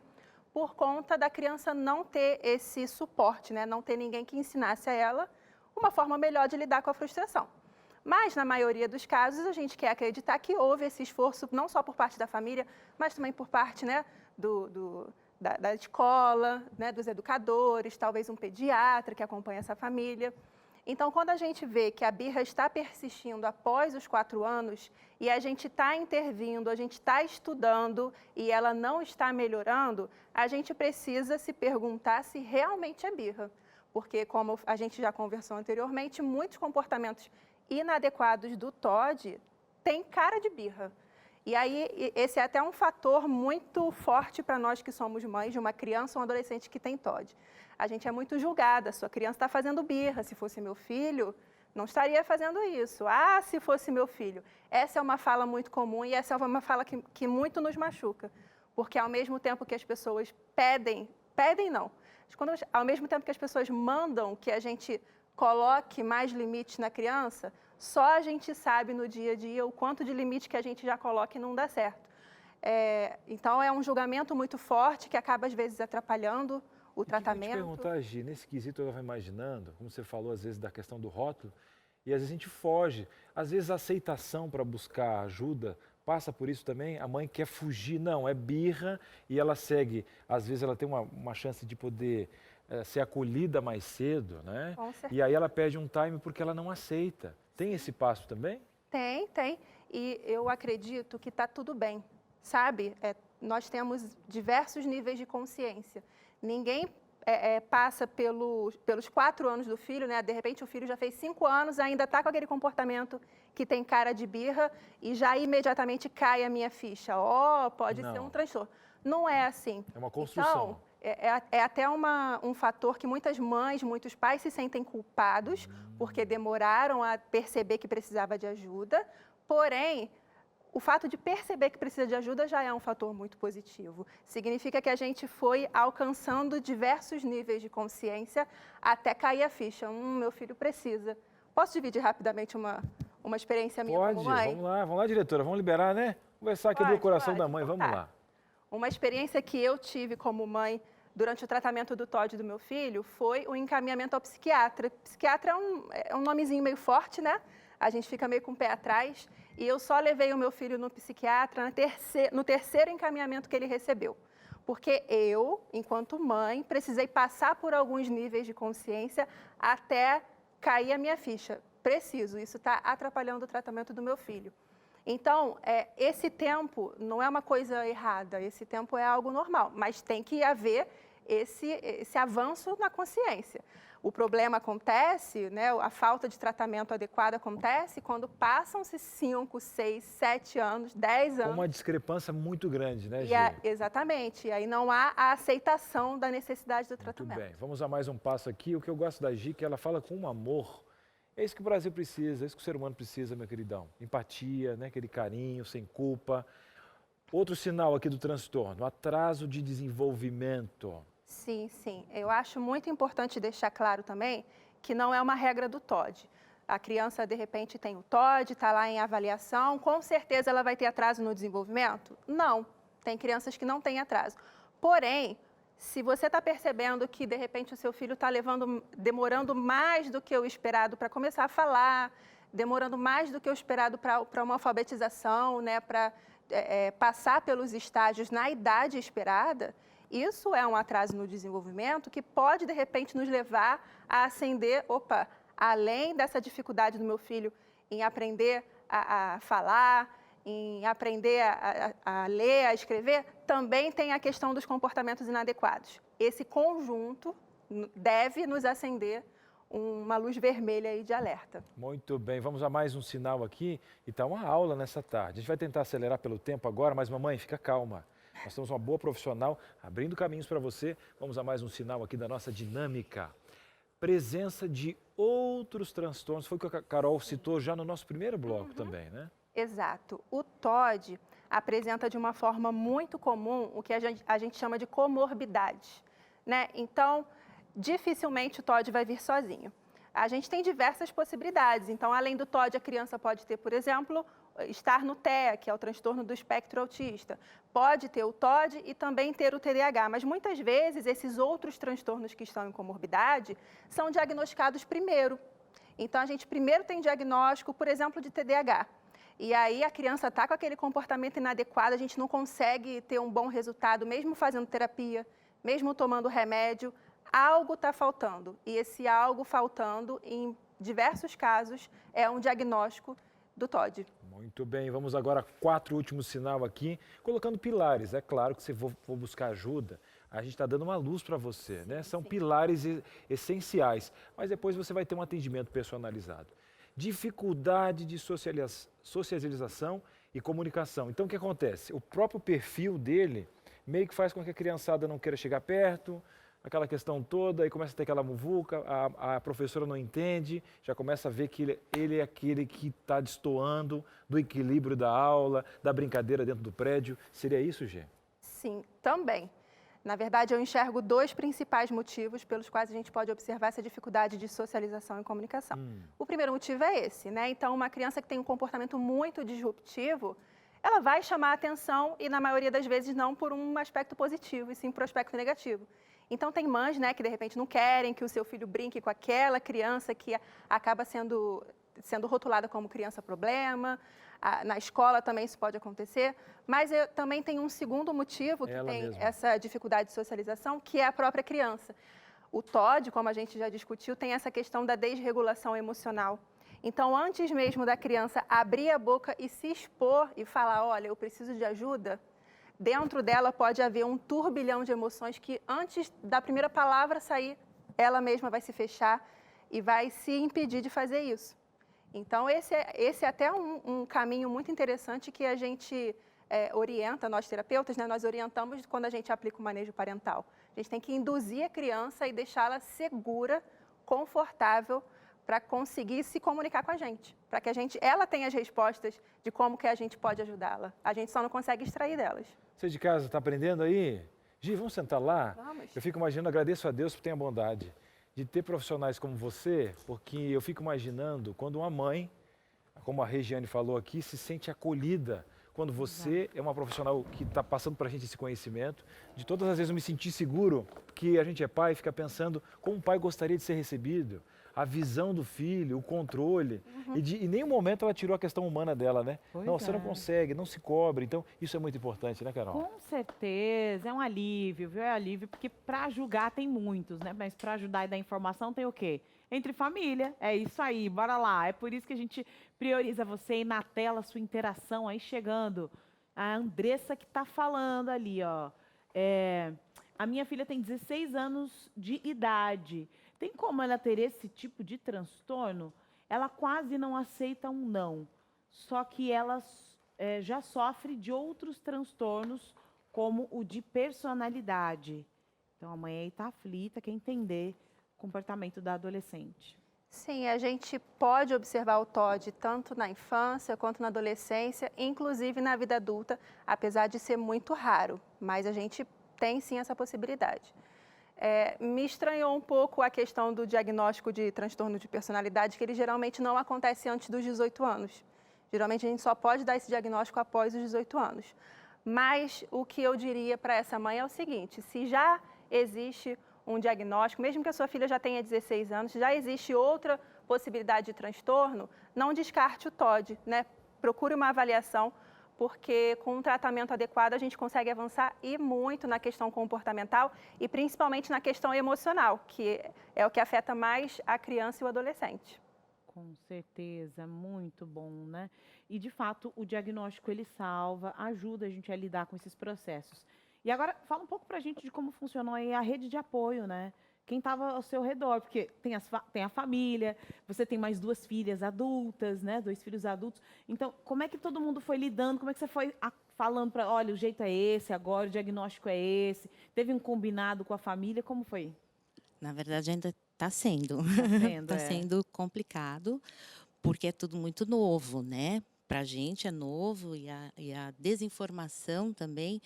por conta da criança não ter esse suporte, né? Não ter ninguém que ensinasse a ela uma forma melhor de lidar com a frustração. Mas, na maioria dos casos, a gente quer acreditar que houve esse esforço, não só por parte da família, mas também por parte, né, da escola, né, dos educadores, talvez um pediatra que acompanha essa família. Então, quando a gente vê que a birra está persistindo após os 4 anos e a gente está intervindo, a gente está estudando e ela não está melhorando, a gente precisa se perguntar se realmente é birra. Porque, como a gente já conversou anteriormente, muitos comportamentos inadequados do TOD têm cara de birra. E aí, esse é até um fator muito forte para nós que somos mães de uma criança ou um adolescente que tem TOD. A gente é muito julgada, sua criança está fazendo birra, se fosse meu filho, não estaria fazendo isso. Ah, se fosse meu filho. Essa é uma fala muito comum e essa é uma fala que muito nos machuca. Porque ao mesmo tempo que as pessoas pedem não, ao mesmo tempo que as pessoas mandam que a gente coloque mais limites na criança, só a gente sabe no dia a dia o quanto de limite que a gente já coloca e não dá certo. Então, é um julgamento muito forte que acaba, às vezes, atrapalhando o tratamento. Eu te perguntar, Gi, nesse quesito eu estava imaginando, como você falou, às vezes, da questão do rótulo, e às vezes a gente foge. Às vezes a aceitação para buscar ajuda passa por isso também. A mãe quer fugir, não, é birra, e ela segue. Às vezes ela tem uma chance de poder ser acolhida mais cedo, né? Com certeza. E aí ela pede um time porque ela não aceita. Tem esse passo também? Tem. E eu acredito que está tudo bem, sabe? Nós temos diversos níveis de consciência. Ninguém passa pelos 4 anos do filho, né? De repente o filho já fez 5 anos, ainda está com aquele comportamento que tem cara de birra e já imediatamente cai a minha ficha. Pode ser um transtorno. Não é assim. É uma construção. Então, é até um fator que muitas mães, muitos pais se sentem culpados porque demoraram a perceber que precisava de ajuda, porém, o fato de perceber que precisa de ajuda já é um fator muito positivo. Significa que a gente foi alcançando diversos níveis de consciência até cair a ficha. Meu filho precisa. Posso dividir rapidamente uma experiência minha como mãe? Vamos lá, diretora, vamos liberar, né? Conversar aqui do coração da mãe, vamos lá. Uma experiência que eu tive como mãe durante o tratamento do TOD do meu filho foi o encaminhamento ao psiquiatra. Psiquiatra é um nomezinho meio forte, né? A gente fica meio com o pé atrás. E eu só levei o meu filho no psiquiatra no terceiro encaminhamento que ele recebeu. Porque eu, enquanto mãe, precisei passar por alguns níveis de consciência até cair a minha ficha. Preciso, isso está atrapalhando o tratamento do meu filho. Então, esse tempo não é uma coisa errada, esse tempo é algo normal, mas tem que haver esse avanço na consciência. O problema acontece, né, a falta de tratamento adequado acontece quando passam-se 5, 6, 7 anos, 10 anos. Uma discrepância muito grande, né, Gi? Exatamente, e aí não há a aceitação da necessidade do tratamento. Muito bem, vamos a mais um passo aqui. O que eu gosto da Gi é que ela fala com um amor. É isso que o Brasil precisa, é isso que o ser humano precisa, meu queridão. Empatia, né, aquele carinho, sem culpa. Outro sinal aqui do transtorno, atraso de desenvolvimento. Sim. Eu acho muito importante deixar claro também que não é uma regra do TOD. A criança, de repente, tem o TOD, está lá em avaliação, com certeza ela vai ter atraso no desenvolvimento? Não, tem crianças que não têm atraso. Porém, se você está percebendo que, de repente, o seu filho está demorando mais do que o esperado para começar a falar, demorando mais do que o esperado para uma alfabetização, né, para passar pelos estágios na idade esperada, isso é um atraso no desenvolvimento que pode, de repente, nos levar a acender, além dessa dificuldade do meu filho em aprender a falar, em aprender a ler, a escrever, também tem a questão dos comportamentos inadequados. Esse conjunto deve nos acender uma luz vermelha aí de alerta. Muito bem, vamos a mais um sinal aqui. E está uma aula nessa tarde. A gente vai tentar acelerar pelo tempo agora, mas mamãe, fica calma. Nós temos uma boa profissional abrindo caminhos para você. Vamos a mais um sinal aqui da nossa dinâmica. Presença de outros transtornos. Foi o que a Carol citou já no nosso primeiro bloco também, né? Exato. O TOD apresenta de uma forma muito comum o que a gente chama de comorbidade, né? Então, dificilmente o TOD vai vir sozinho. A gente tem diversas possibilidades. Então, além do TOD, a criança pode ter, por exemplo, estar no TEA, que é o transtorno do espectro autista. Pode ter o TOD e também ter o TDAH, mas muitas vezes esses outros transtornos que estão em comorbidade são diagnosticados primeiro. Então, a gente primeiro tem diagnóstico, por exemplo, de TDAH. E aí a criança está com aquele comportamento inadequado, a gente não consegue ter um bom resultado, mesmo fazendo terapia, mesmo tomando remédio, algo está faltando. E esse algo faltando, em diversos casos, é um diagnóstico do TOD. Muito bem, vamos agora a 4 últimos sinal aqui, colocando pilares. É claro que se for buscar ajuda, a gente está dando uma luz para você, né? São pilares essenciais, mas depois você vai ter um atendimento personalizado. Dificuldade de socialização e comunicação. Então, o que acontece? O próprio perfil dele meio que faz com que a criançada não queira chegar perto, aquela questão toda, aí começa a ter aquela muvuca, a professora não entende, já começa a ver que ele é aquele que está destoando do equilíbrio da aula, da brincadeira dentro do prédio. Seria isso, Gê? Sim, também. Na verdade, eu enxergo 2 principais motivos pelos quais a gente pode observar essa dificuldade de socialização e comunicação. O primeiro motivo é esse, né? Então, uma criança que tem um comportamento muito disruptivo, ela vai chamar a atenção e, na maioria das vezes, não por um aspecto positivo, e sim por um aspecto negativo. Então, tem mães, né, que de repente não querem que o seu filho brinque com aquela criança que acaba sendo rotulada como criança problema. Na escola também isso pode acontecer. Mas também tem um segundo motivo que tem essa dificuldade de socialização, que é a própria criança. O TOD, como a gente já discutiu, tem essa questão da desregulação emocional. Então, antes mesmo da criança abrir a boca e se expor e falar, olha, eu preciso de ajuda, dentro dela pode haver um turbilhão de emoções que antes da primeira palavra sair, ela mesma vai se fechar e vai se impedir de fazer isso. Então, esse é até um caminho muito interessante que a gente orienta, nós terapeutas, né, nós orientamos quando a gente aplica o manejo parental. A gente tem que induzir a criança e deixá-la segura, confortável, para conseguir se comunicar com a gente, para que ela tenha as respostas de como que a gente pode ajudá-la. A gente só não consegue extrair delas. Você de casa está aprendendo aí? Gi, vamos sentar lá? Vamos. Eu fico imaginando, agradeço a Deus por ter a bondade de ter profissionais como você, porque eu fico imaginando quando uma mãe, como a Regiane falou aqui, se sente acolhida, quando você é uma profissional que está passando para a gente esse conhecimento. De todas as vezes eu me senti seguro, que a gente é pai e fica pensando como um pai gostaria de ser recebido, a visão do filho, o controle. E em nenhum momento ela tirou a questão humana dela, né? Não, você não consegue, não se cobre. Então, isso é muito importante, né, Carol? Com certeza, é um alívio, viu? É alívio, porque para julgar tem muitos, né? Mas para ajudar e dar informação tem o quê? Entre família, é isso aí, bora lá. É por isso que a gente prioriza você e na tela sua interação aí chegando. A Andressa que tá falando ali, ó. A minha filha tem 16 anos de idade. Tem como ela ter esse tipo de transtorno? Ela quase não aceita um não. Só que ela já sofre de outros transtornos, como o de personalidade. Então a mãe aí está aflita, quer entender o comportamento da adolescente. Sim, a gente pode observar o TOD tanto na infância quanto na adolescência, inclusive na vida adulta, apesar de ser muito raro, mas a gente tem sim essa possibilidade. Me estranhou um pouco a questão do diagnóstico de transtorno de personalidade, que ele geralmente não acontece antes dos 18 anos. Geralmente a gente só pode dar esse diagnóstico após os 18 anos. Mas o que eu diria para essa mãe é o seguinte, se já existe um diagnóstico, mesmo que a sua filha já tenha 16 anos, já existe outra possibilidade de transtorno, não descarte o TOD, né? Procure uma avaliação, porque com um tratamento adequado a gente consegue avançar e muito na questão comportamental e principalmente na questão emocional, que é o que afeta mais a criança e o adolescente. Com certeza, muito bom, né? E de fato o diagnóstico ele salva, ajuda a gente a lidar com esses processos. E agora fala um pouco pra gente de como funcionou aí a rede de apoio, né? quem estava ao seu redor, porque tem a família, você tem mais 2 filhas adultas, né? 2 filhos adultos. Então, como é que todo mundo foi lidando? Como é que você foi falando para, olha, o jeito é esse, agora o diagnóstico é esse? Teve um combinado com a família? Como foi? Na verdade, ainda está sendo. Está é. sendo complicado, porque é tudo muito novo, né? Para a gente é novo e a desinformação também.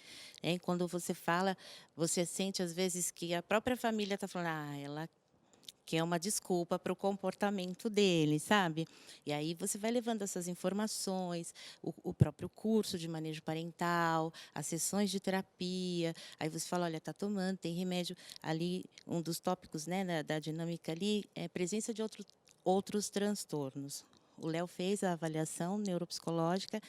Quando você fala, você sente às vezes que a própria família está falando, ela quer uma desculpa para o comportamento dele, sabe? E aí você vai levando essas informações, o próprio curso de manejo parental, as sessões de terapia. Aí você fala, olha, está tomando, tem remédio ali. Um dos tópicos, né, da dinâmica ali é presença de outros transtornos. O Léo fez a avaliação neuropsicológica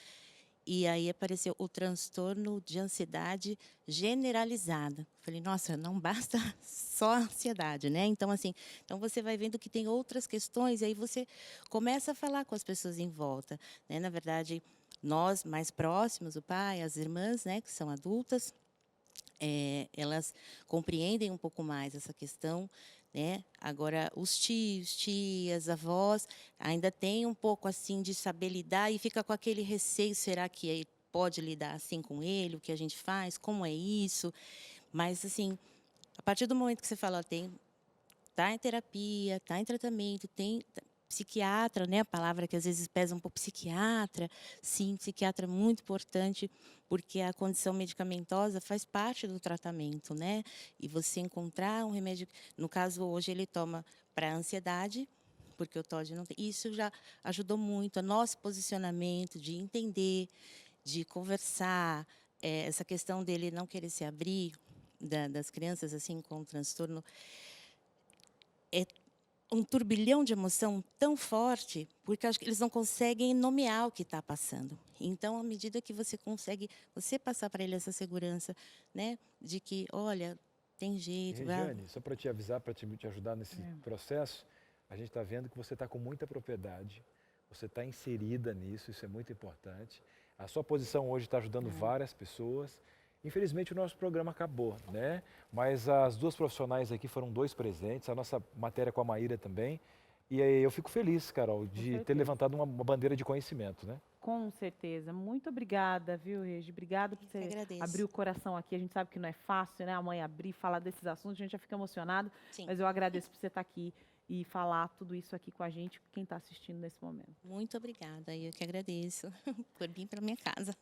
e aí apareceu o transtorno de ansiedade generalizada. Falei, nossa, não basta só a ansiedade, né? Então, assim, você vai vendo que tem outras questões e aí você começa a falar com as pessoas em volta, né? Na verdade, nós mais próximos, o pai, as irmãs, né, que são adultas, elas compreendem um pouco mais essa questão, né? Agora, os tios, tias, avós, ainda tem um pouco assim de saber lidar e fica com aquele receio, será que pode lidar assim com ele, o que a gente faz, como é isso? Mas, assim, a partir do momento que você fala, tá em terapia, tá em tratamento, tem psiquiatra, né? A palavra que às vezes pesa um pouco, psiquiatra. Sim, psiquiatra é muito importante, porque a condição medicamentosa faz parte do tratamento, né? E você encontrar um remédio, no caso hoje ele toma para ansiedade, porque o TOD não tem. Isso já ajudou muito a nosso posicionamento de entender, de conversar, essa questão dele não querer se abrir das crianças assim com transtorno é um turbilhão de emoção tão forte, porque acho que eles não conseguem nomear o que está passando. Então, à medida que você consegue, você passar para ele essa segurança, né, de que, olha, tem jeito. Regiane, só para te avisar, para te ajudar nesse processo, a gente está vendo que você está com muita propriedade, você está inserida nisso, isso é muito importante. A sua posição hoje está ajudando várias pessoas. Infelizmente, o nosso programa acabou, né? Mas as 2 profissionais aqui foram 2 presentes, a nossa matéria com a Maíra também. E aí eu fico feliz, Carol, de ter levantado uma bandeira de conhecimento, né? Com certeza. Muito obrigada, viu, Regi? Obrigada por você abrir o coração aqui. A gente sabe que não é fácil, né? A mãe abrir, falar desses assuntos, a gente já fica emocionado. Sim. Mas eu agradeço por você estar aqui e falar tudo isso aqui com a gente, quem está assistindo nesse momento. Muito obrigada, eu que agradeço por vir para minha casa.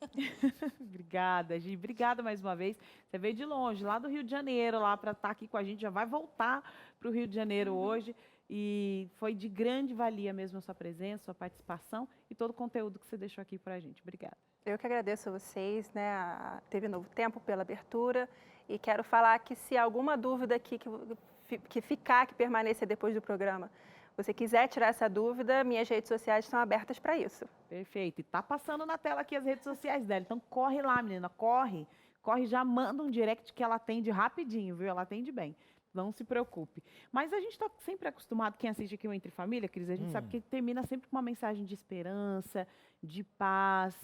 Obrigada, Gi. Obrigada mais uma vez. Você veio de longe, lá do Rio de Janeiro, lá para estar aqui com a gente. Já vai voltar para o Rio de Janeiro hoje. E foi de grande valia mesmo a sua presença, sua participação e todo o conteúdo que você deixou aqui para a gente. Obrigada. Eu que agradeço a vocês, né, a TV Novo Tempo pela abertura. E quero falar que se alguma dúvida aqui que permanecer depois do programa, você quiser tirar essa dúvida, minhas redes sociais estão abertas para isso. Perfeito. E tá passando na tela aqui as redes sociais dela. Então corre lá, menina, corre. Corre, já manda um direct que ela atende rapidinho, viu? Ela atende bem. Não se preocupe. Mas a gente está sempre acostumado, quem assiste aqui o Entre Família, Cris, a gente sabe que termina sempre com uma mensagem de esperança, de paz.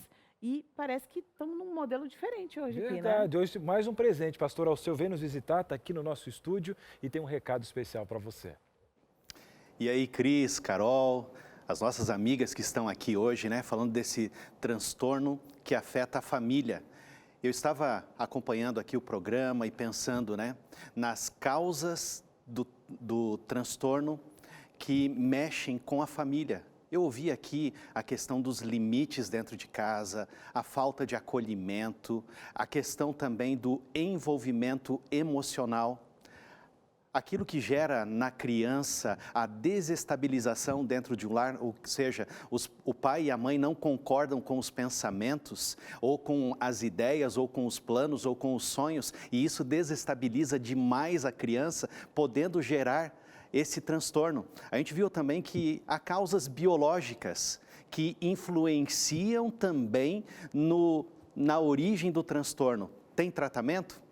E parece que estamos num modelo diferente hoje aqui, né? Verdade. Hoje mais um presente. Pastor Alceu vem nos visitar, está aqui no nosso estúdio e tem um recado especial para você. E aí, Cris, Carol, as nossas amigas que estão aqui hoje, né, falando desse transtorno que afeta a família. Eu estava acompanhando aqui o programa e pensando, né, nas causas do transtorno que mexem com a família. Eu ouvi aqui a questão dos limites dentro de casa, a falta de acolhimento, a questão também do envolvimento emocional. Aquilo que gera na criança a desestabilização dentro de um lar, ou seja, o pai e a mãe não concordam com os pensamentos, ou com as ideias, ou com os planos, ou com os sonhos, e isso desestabiliza demais a criança, podendo gerar esse transtorno. A gente viu também que há causas biológicas que influenciam também na origem do transtorno. Tem tratamento?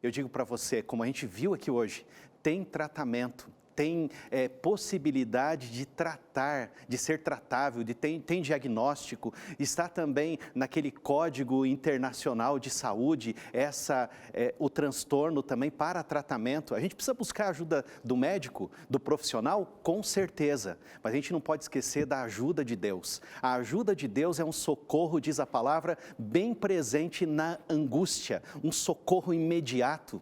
Eu digo para você, como a gente viu aqui hoje, tem tratamento. tem possibilidade de tratar, de ser tratável, tem diagnóstico, está também naquele Código Internacional de Saúde, o transtorno também para tratamento. A gente precisa buscar a ajuda do médico, do profissional, com certeza, mas a gente não pode esquecer da ajuda de Deus. A ajuda de Deus é um socorro, diz a palavra, bem presente na angústia, um socorro imediato.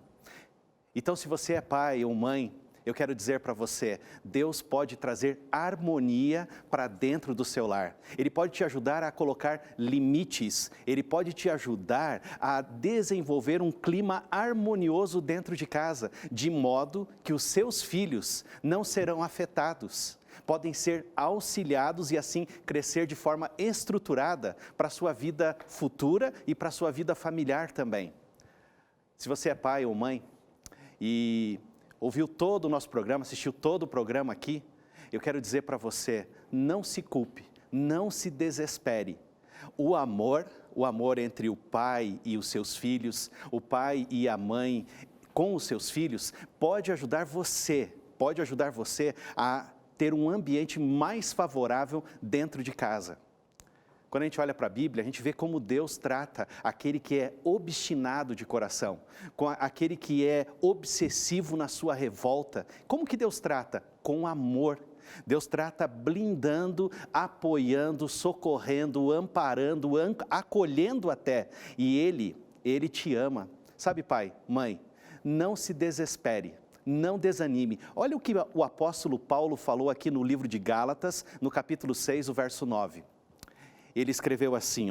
Então, se você é pai ou mãe, eu quero dizer para você, Deus pode trazer harmonia para dentro do seu lar. Ele pode te ajudar a colocar limites, Ele pode te ajudar a desenvolver um clima harmonioso dentro de casa, de modo que os seus filhos não serão afetados. Podem ser auxiliados e assim crescer de forma estruturada para a sua vida futura e para a sua vida familiar também. Se você é pai ou mãe e ouviu todo o nosso programa, assistiu todo o programa aqui, eu quero dizer para você, não se culpe, não se desespere. O amor entre o pai e os seus filhos, o pai e a mãe com os seus filhos, pode ajudar você a ter um ambiente mais favorável dentro de casa. Quando a gente olha para a Bíblia, a gente vê como Deus trata aquele que é obstinado de coração, com aquele que é obsessivo na sua revolta. Como que Deus trata? Com amor. Deus trata blindando, apoiando, socorrendo, amparando, acolhendo até. E Ele te ama. Sabe, pai, mãe, não se desespere. Não desanime. Olha o que o apóstolo Paulo falou aqui no livro de Gálatas, no capítulo 6, o verso 9. Ele escreveu assim,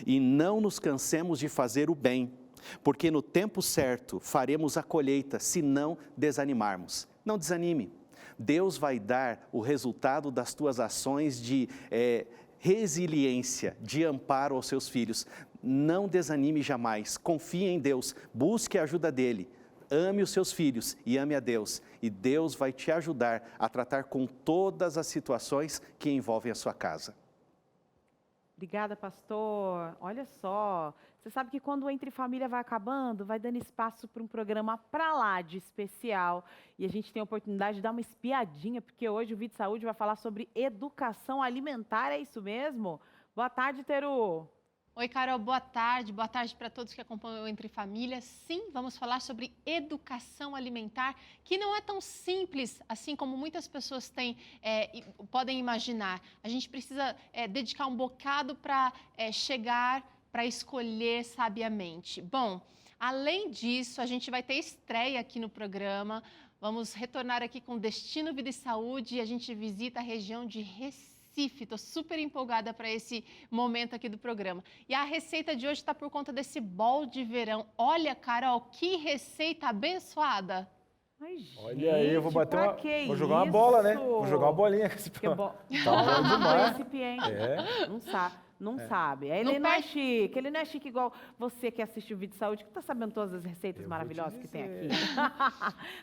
e não nos cansemos de fazer o bem, porque no tempo certo faremos a colheita, se não desanimarmos. Não desanime. Deus vai dar o resultado das tuas ações de resiliência, de amparo aos seus filhos. Não desanime jamais. Confie em Deus. Busque a ajuda dEle. Ame os seus filhos e ame a Deus. E Deus vai te ajudar a tratar com todas as situações que envolvem a sua casa. Obrigada, pastor. Olha só, você sabe que quando o Entre Família vai acabando, vai dando espaço para um programa pra lá de especial. E a gente tem a oportunidade de dar uma espiadinha, porque hoje o Vídeo Saúde vai falar sobre educação alimentar, é isso mesmo? Boa tarde, Teru. Oi, Carol, boa tarde para todos que acompanham o Entre Família. Sim, vamos falar sobre educação alimentar, que não é tão simples, assim como muitas pessoas podem imaginar. A gente precisa dedicar um bocado para chegar, para escolher sabiamente. Bom, além disso, a gente vai ter estreia aqui no programa. Vamos retornar aqui com Destino Vida e Saúde e a gente visita a região de Recife. Estou super empolgada para esse momento aqui do programa. E a receita de hoje está por conta desse bol de verão. Olha, Carol, que receita abençoada. Ai, gente, olha aí, eu vou bater vou jogar uma isso? bola, né? Vou jogar uma bolinha com esse pão. Tá bom demais. Recipiente. Não sabe. Não É. sabe. Ele não é chique, ele não é chique igual você que assiste o Vídeo Saúde, que está sabendo todas as receitas maravilhosas que tem aqui.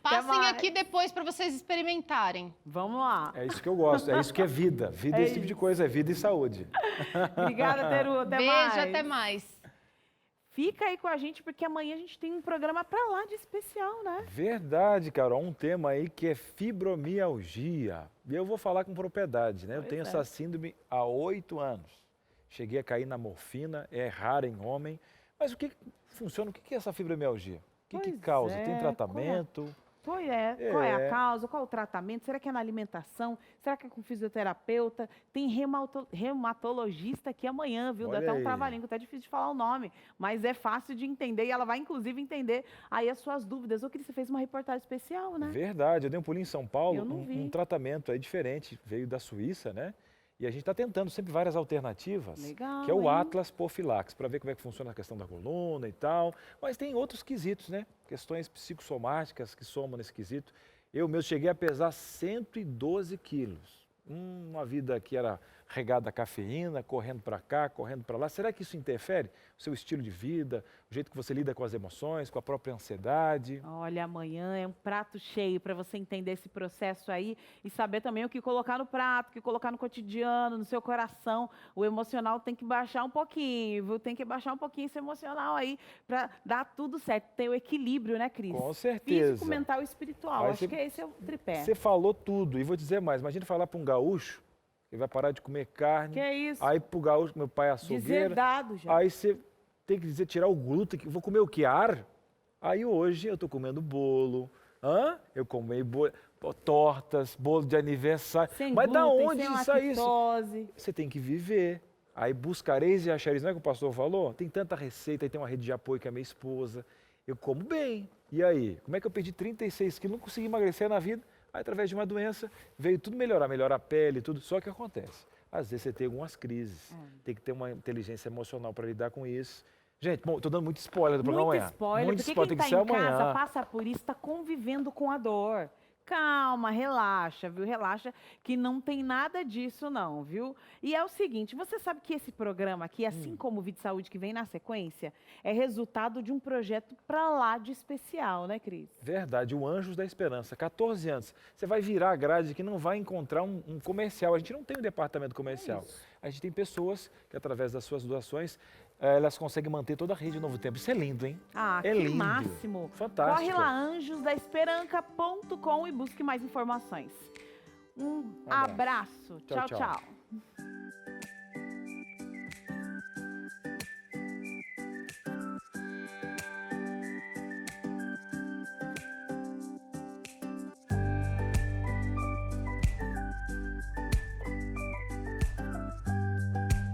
Passem aqui depois para vocês experimentarem. Vamos lá. É isso que eu gosto, é isso que é vida. Vida é esse tipo de coisa, é vida e saúde. Obrigada, Teru. Até Beijo, mais. até mais. Fica aí com a gente, porque amanhã a gente tem um programa pra lá de especial, né? Verdade, Carol. Um tema aí que é fibromialgia. E eu vou falar com propriedade, né? Eu tenho essa síndrome há 8 anos. Cheguei a cair na morfina, é rara em homem. Mas o que funciona? O que é essa fibromialgia? O que causa? Tem tratamento? Qual é a causa? Qual é o tratamento? Será que é na alimentação? Será que é com fisioterapeuta? Tem reumatologista aqui amanhã, viu? Dá até um trabalhinho, até difícil de falar o nome, mas é fácil de entender e ela vai, inclusive, entender aí as suas dúvidas. Ô, Cris, você fez uma reportagem especial, né? Verdade, eu dei um pulinho em São Paulo, Eu não vi. um tratamento aí diferente, veio da Suíça, né? E a gente está tentando sempre várias alternativas, Legal, que é o hein? Atlas Profilax, para ver como é que funciona a questão da coluna e tal. Mas tem outros quesitos, né? Questões psicossomáticas que somam nesse quesito. Eu mesmo cheguei a pesar 112 quilos. Uma vida que era regado a cafeína, correndo para cá, correndo para lá. Será que isso interfere no seu estilo de vida, o jeito que você lida com as emoções, com a própria ansiedade? Olha, amanhã é um prato cheio para você entender esse processo aí e saber também o que colocar no prato, o que colocar no cotidiano, no seu coração. O emocional tem que baixar um pouquinho, viu? Tem que baixar um pouquinho esse emocional aí para dar tudo certo. Ter o equilíbrio, né, Cris? Com certeza. Físico, mental e espiritual. Aí Acho que esse é o tripé. Você falou tudo. E vou dizer mais, imagina falar para um gaúcho, ele vai parar de comer carne. Que isso? Aí pro gaúcho, meu pai é açougueiro. Deserdado já. Aí você tem que dizer, tirar o glúten, que vou comer o que? Ar? Aí hoje eu tô comendo bolo, eu comi tortas, bolo de aniversário. Sem Mas da glúten, onde sem isso aí? lactose. Você tem que viver. Aí buscareis e achareis, não é que o pastor falou? Tem tanta receita, aí tem uma rede de apoio que é a minha esposa. Eu como bem. E aí? Como é que eu perdi 36 quilos, não consegui emagrecer na vida? Aí, através de uma doença, veio tudo melhorar a pele, tudo. Só que acontece. Às vezes você tem algumas crises. Tem que ter uma inteligência emocional para lidar com isso. Gente, bom, tô dando muito spoiler do programa amanhã. Muito spoiler, porque tem que quem ser está em amanhã. casa, passa por isso, está convivendo com a dor. Calma, relaxa, viu? Relaxa que não tem nada disso não, viu? E é o seguinte, você sabe que esse programa aqui, assim como o Vídeo Saúde que vem na sequência, é resultado de um projeto pra lá de especial, né, Cris? Verdade, o Anjos da Esperança, 14 anos. Você vai virar a grade que não vai encontrar um comercial. A gente não tem um departamento comercial. A gente tem pessoas que, através das suas doações, elas conseguem manter toda a rede Novo Tempo. Isso é lindo, hein? Ah, é que lindo. máximo. Fantástico. Corre lá, anjosdaesperanca.com e busque mais informações. Um abraço. Tchau, Tchau, tchau. tchau.